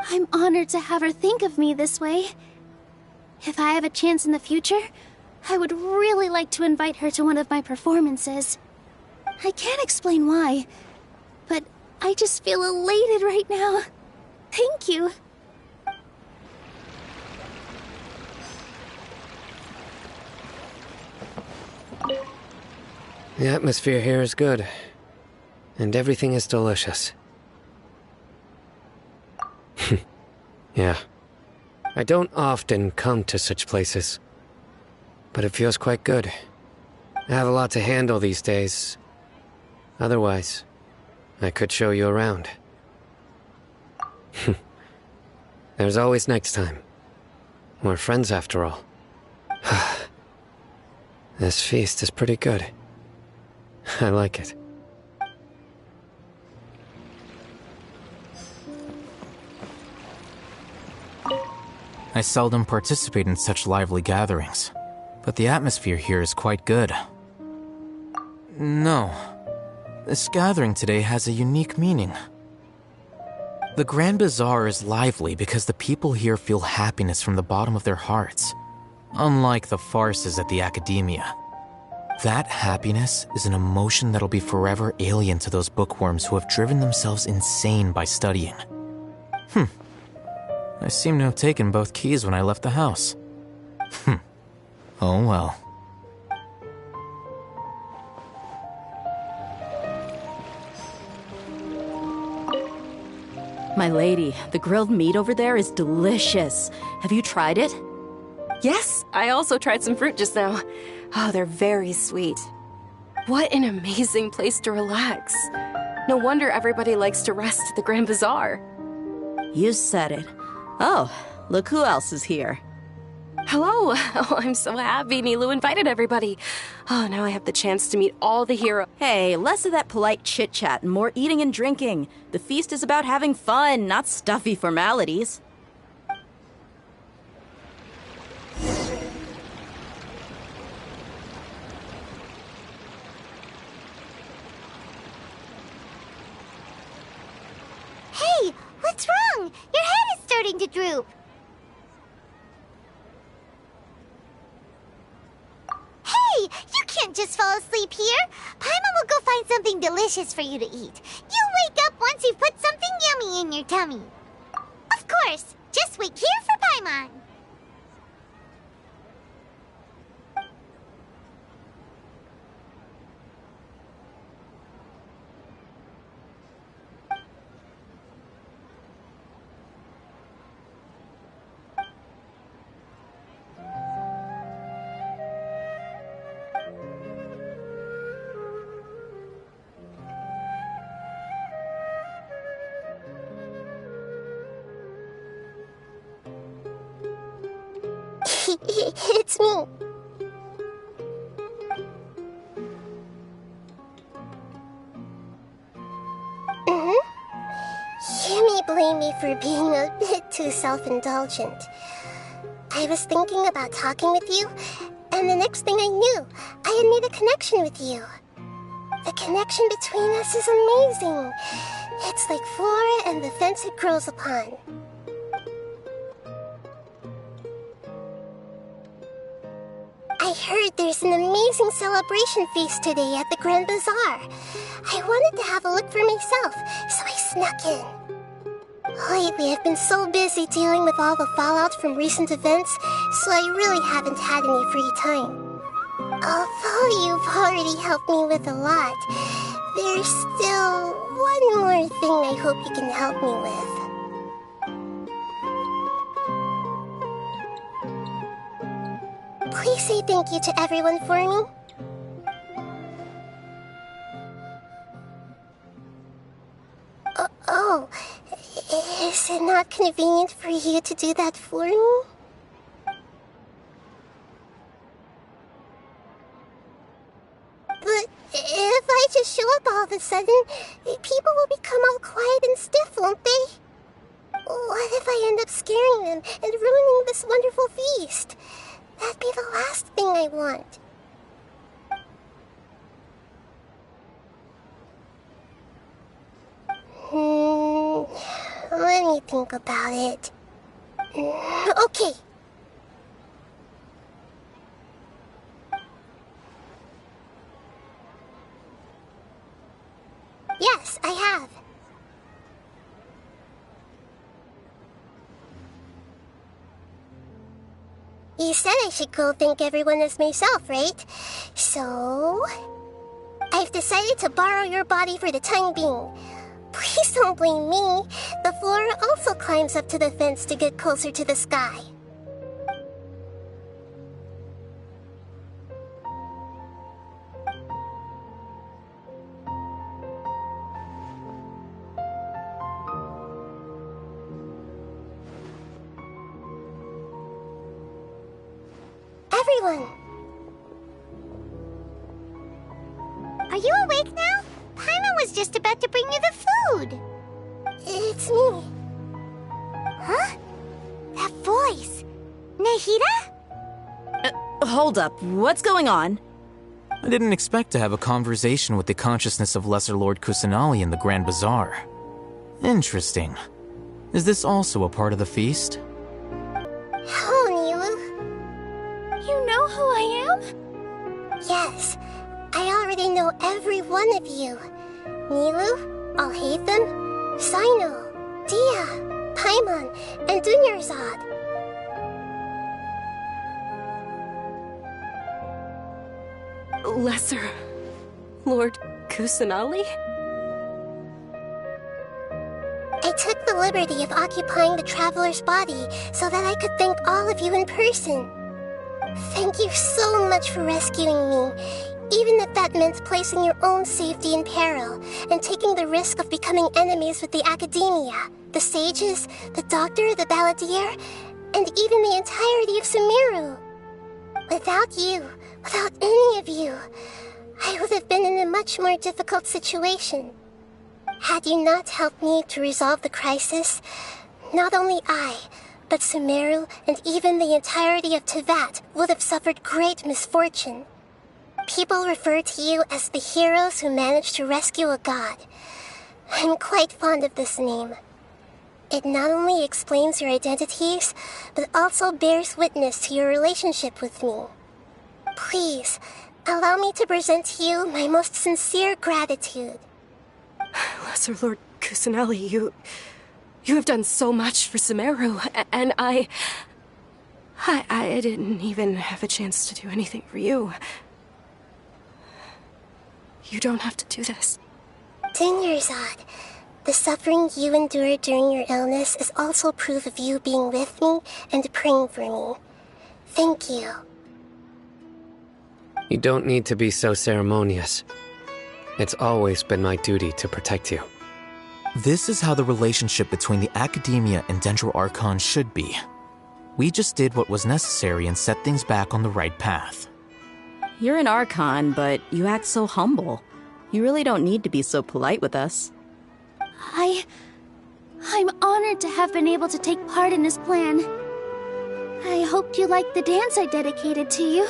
[SPEAKER 20] I'm honored to have her think of me this way. If I have a chance in the future, I would really like to invite her to one of my performances. I can't explain why, but I just feel elated right now. Thank you.
[SPEAKER 18] The atmosphere here is good, and everything is delicious. Yeah. I don't often come to such places, but it feels quite good. I have a lot to handle these days. Otherwise, I could show you around. There's always next time. We're friends after all. This feast is pretty good. I like it.
[SPEAKER 15] I seldom participate in such lively gatherings, but the atmosphere here is quite good. No, this gathering today has a unique meaning. The Grand Bazaar is lively because the people here feel happiness from the bottom of their hearts, unlike the farces at the Academia. That happiness is an emotion that'll be forever alien to those bookworms who have driven themselves insane by studying. I seem to have taken both keys when I left the house. Oh well.
[SPEAKER 17] My lady, the grilled meat over there is delicious. Have you tried it?
[SPEAKER 16] Yes, I also tried some fruit just now. Oh, they're very sweet. What an amazing place to relax. No wonder everybody likes to rest at the Grand Bazaar.
[SPEAKER 17] You said it. Oh, look who else is here.
[SPEAKER 16] Hello! Oh, I'm so happy Nilou invited everybody. Oh, now I have the chance to meet all the heroes.
[SPEAKER 17] Hey, less of that polite chit-chat and more eating and drinking. The feast is about having fun, not stuffy formalities.
[SPEAKER 6] Hey, what's wrong? Your head is starting to droop. Hey, you can't just fall asleep here. Paimon will go find something delicious for you to eat. You'll wake up once you've put something yummy in your tummy. Of course, just wait here for Paimon. It's me. You may blame me for being a bit too self-indulgent. I was thinking about talking with you, and the next thing I knew, I had made a connection with you. The connection between us is amazing. It's like flora and the fence it grows upon. I heard there's an amazing celebration feast today at the Grand Bazaar. I wanted to have a look for myself, so I snuck in. Lately, I've been so busy dealing with all the fallout from recent events, so I really haven't had any free time. Although you've already helped me with a lot, there's still one more thing I hope you can help me with. Please say thank you to everyone for me. Oh, is it not convenient for you to do that for me? But if I just show up all of a sudden, people will become all quiet and stiff, won't they? What if I end up scaring them and ruining this wonderful feast? That'd be the last thing I want.
[SPEAKER 2] Let me think about it. Okay. Yes, I have. You said I should go thank everyone as myself, right? So... I've decided to borrow your body for the time being. Please don't blame me. The flora also climbs up to the fence to get closer to the sky. Everyone!
[SPEAKER 6] Are you awake now? Paimon was just about to bring you the food.
[SPEAKER 2] It's me.
[SPEAKER 6] Huh? That voice. Nahida?
[SPEAKER 17] Hold up. What's going on?
[SPEAKER 15] I didn't expect to have a conversation with the consciousness of Lesser Lord Kusanali in the Grand Bazaar. Interesting. Is this also a part of the feast?
[SPEAKER 2] Hello, Nilu.
[SPEAKER 20] You know who I am?
[SPEAKER 2] Yes. I already know every one of you. Nilu, Alhaitham, Sino, Dia, Paimon, and Dunyarzad.
[SPEAKER 16] Lesser Lord Kusanali?
[SPEAKER 2] I took the liberty of occupying the traveler's body so that I could thank all of you in person. Thank you so much for rescuing me, even if that meant placing your own safety in peril and taking the risk of becoming enemies with the academia, the sages, the doctor, the balladeer, and even the entirety of Sumeru. Without you, without any of you, I would have been in a much more difficult situation. Had you not helped me to resolve the crisis, not only I, but Sumeru and even the entirety of Teyvat would have suffered great misfortune. People refer to you as the heroes who managed to rescue a god. I'm quite fond of this name. It not only explains your identities, but also bears witness to your relationship with me. Please, allow me to present to you my most sincere gratitude.
[SPEAKER 16] Lesser Lord Kusanali, you have done so much for Sumeru, and I didn't even have a chance to do anything for you. You don't have to do this.
[SPEAKER 2] Dunyarzad, the suffering you endured during your illness is also proof of you being with me and praying for me. Thank you.
[SPEAKER 18] You don't need to be so ceremonious. It's always been my duty to protect you.
[SPEAKER 15] This is how the relationship between the Academia and Dendro Archon should be. We just did what was necessary and set things back on the right path.
[SPEAKER 17] You're an Archon, but you act so humble. You really don't need to be so polite with us.
[SPEAKER 20] I'm honored to have been able to take part in this plan. I hoped you liked the dance I dedicated to you.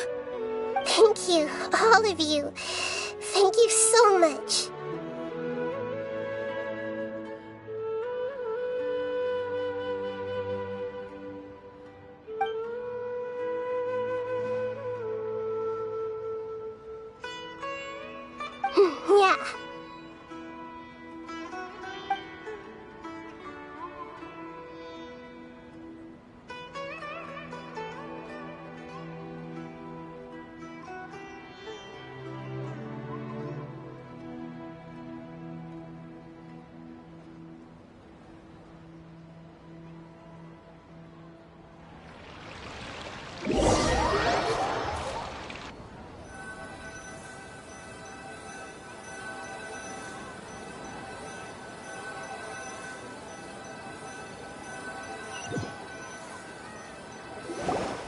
[SPEAKER 2] Thank you, all of you. Thank you so much. Yeah.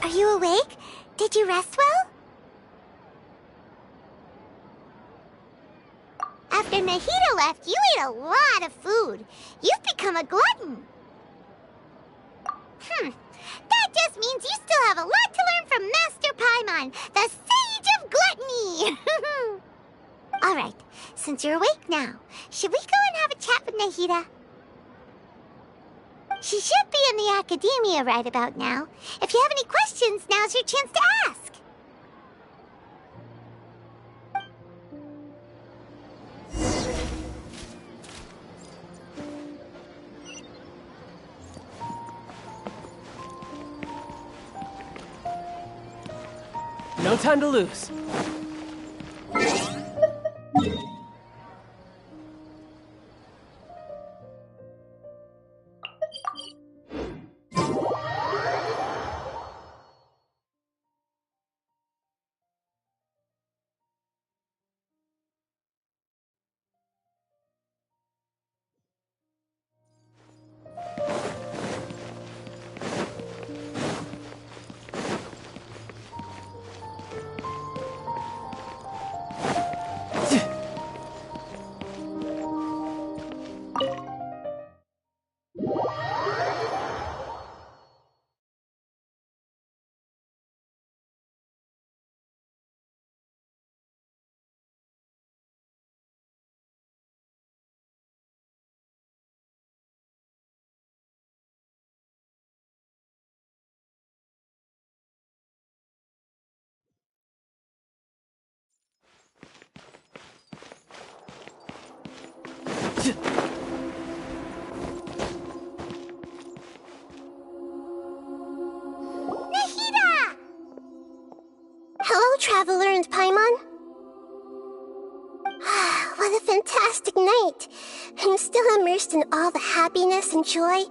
[SPEAKER 6] Are you awake? Did you rest well? After Nahida left, you ate a lot of food. You've become a glutton. That just means you still have a lot to learn from Master Paimon, the Sage of Gluttony! Alright, since you're awake now, should we go and have a chat with Nahida? She should be in the academia right about now. If you have any questions, now's your chance to ask.
[SPEAKER 5] No time to lose.
[SPEAKER 2] Hello, Traveler and Paimon. What a fantastic night. I'm still immersed in all the happiness and joy,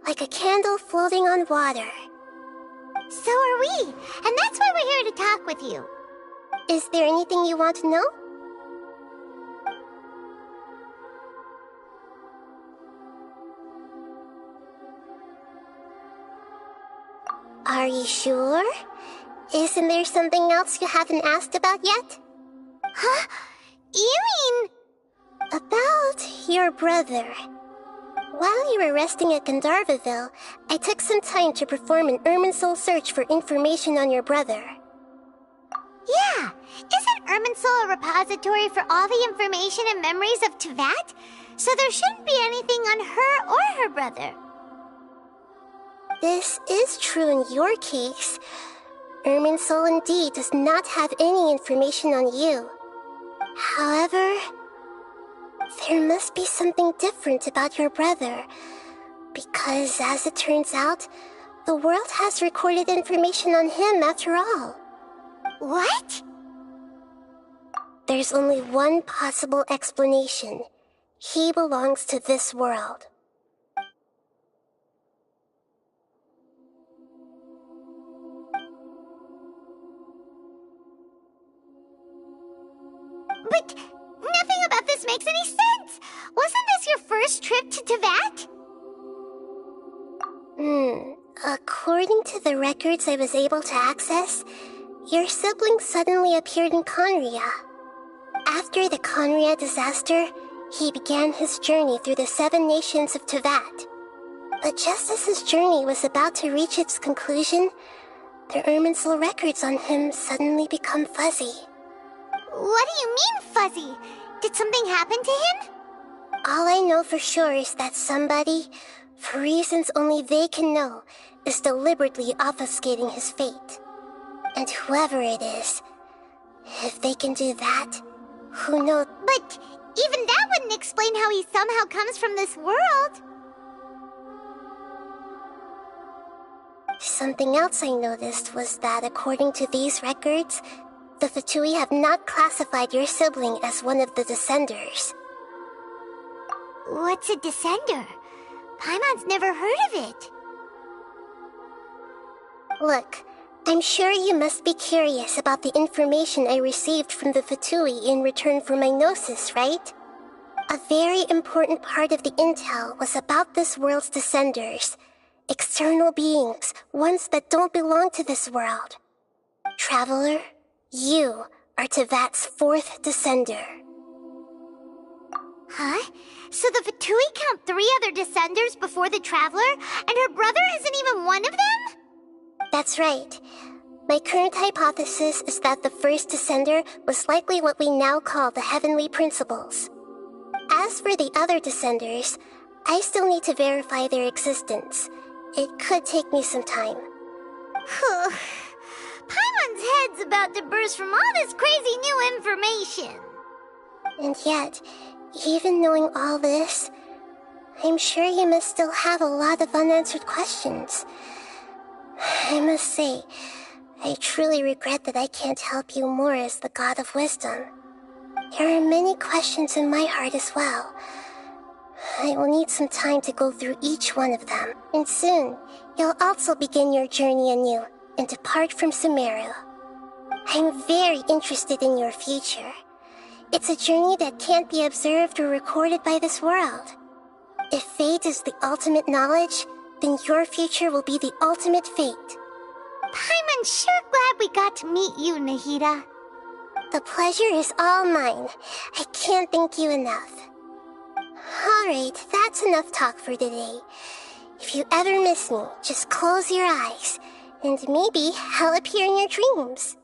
[SPEAKER 2] like a candle floating on water.
[SPEAKER 6] So are we, and that's why we're here to talk with you.
[SPEAKER 2] Is there anything you want to know? Are you sure? Isn't there something else you haven't asked about yet?
[SPEAKER 6] Huh? You mean...
[SPEAKER 2] About your brother. While you were resting at Gandharvaville, I took some time to perform an Irminsul search for information on your brother.
[SPEAKER 6] Yeah! Isn't Irminsul a repository for all the information and memories of Teyvat? So there shouldn't be anything on her or her brother.
[SPEAKER 2] This is true in your case. Irminsul indeed does not have any information on you. However, there must be something different about your brother, because as it turns out, the world has recorded information on him after all.
[SPEAKER 6] What?
[SPEAKER 2] There's only one possible explanation. He belongs to this world.
[SPEAKER 6] But nothing about this makes any sense! Wasn't this your first trip to Teyvat?
[SPEAKER 2] According to the records I was able to access, your sibling suddenly appeared in Conria. After the Conria disaster, he began his journey through the 7 nations of Teyvat. But just as his journey was about to reach its conclusion, the Irminsul records on him suddenly become fuzzy.
[SPEAKER 6] What do you mean, fuzzy? Did something happen to him?
[SPEAKER 2] All I know for sure is that somebody, for reasons only they can know, is deliberately obfuscating his fate. And whoever it is, if they can do that, who knows?
[SPEAKER 6] But even that wouldn't explain how he somehow comes from this world.
[SPEAKER 2] Something else I noticed was that according to these records, the Fatui have not classified your sibling as one of the Descenders.
[SPEAKER 6] What's a Descender? Paimon's never heard of it.
[SPEAKER 2] Look, I'm sure you must be curious about the information I received from the Fatui in return for my gnosis, right? A very important part of the intel was about this world's Descenders. External beings, ones that don't belong to this world. Traveler, you are Teyvat's 4th Descender.
[SPEAKER 6] Huh? So the Fatui count 3 other Descenders before the Traveler, and her brother isn't even one of them?
[SPEAKER 2] That's right. My current hypothesis is that the first Descender was likely what we now call the Heavenly Principles. As for the other Descenders, I still need to verify their existence. It could take me some time.
[SPEAKER 6] Paimon's head's about to burst from all this crazy new information.
[SPEAKER 2] And yet, even knowing all this, I'm sure you must still have a lot of unanswered questions. I must say, I truly regret that I can't help you more as the God of Wisdom. There are many questions in my heart as well. I will need some time to go through each one of them, and soon, you'll also begin your journey anew and depart from Sumeru. I'm very interested in your future. It's a journey that can't be observed or recorded by this world. If fate is the ultimate knowledge, then your future will be the ultimate fate.
[SPEAKER 6] Paimon's sure glad we got to meet you, Nahida.
[SPEAKER 2] The pleasure is all mine. I can't thank you enough. Alright, that's enough talk for today. If you ever miss me, just close your eyes, and maybe I'll appear in your dreams.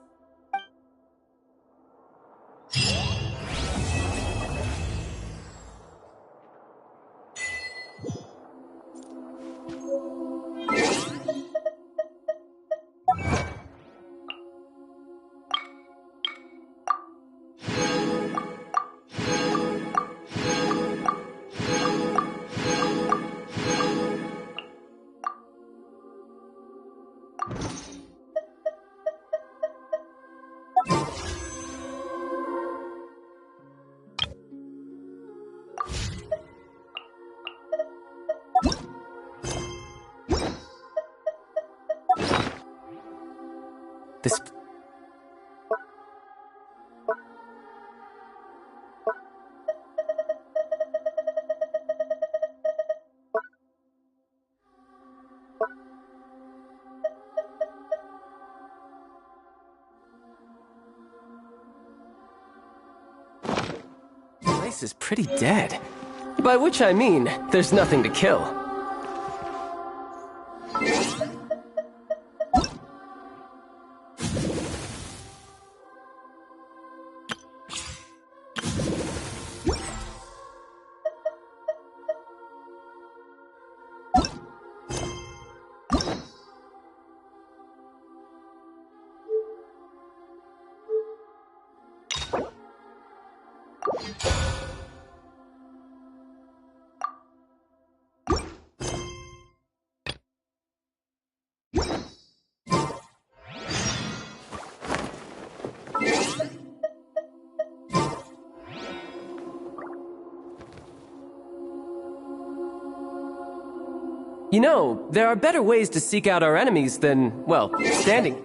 [SPEAKER 5] This... place is pretty dead. By which I mean, there's nothing to kill. You know, there are better ways to seek out our enemies than, well, standing.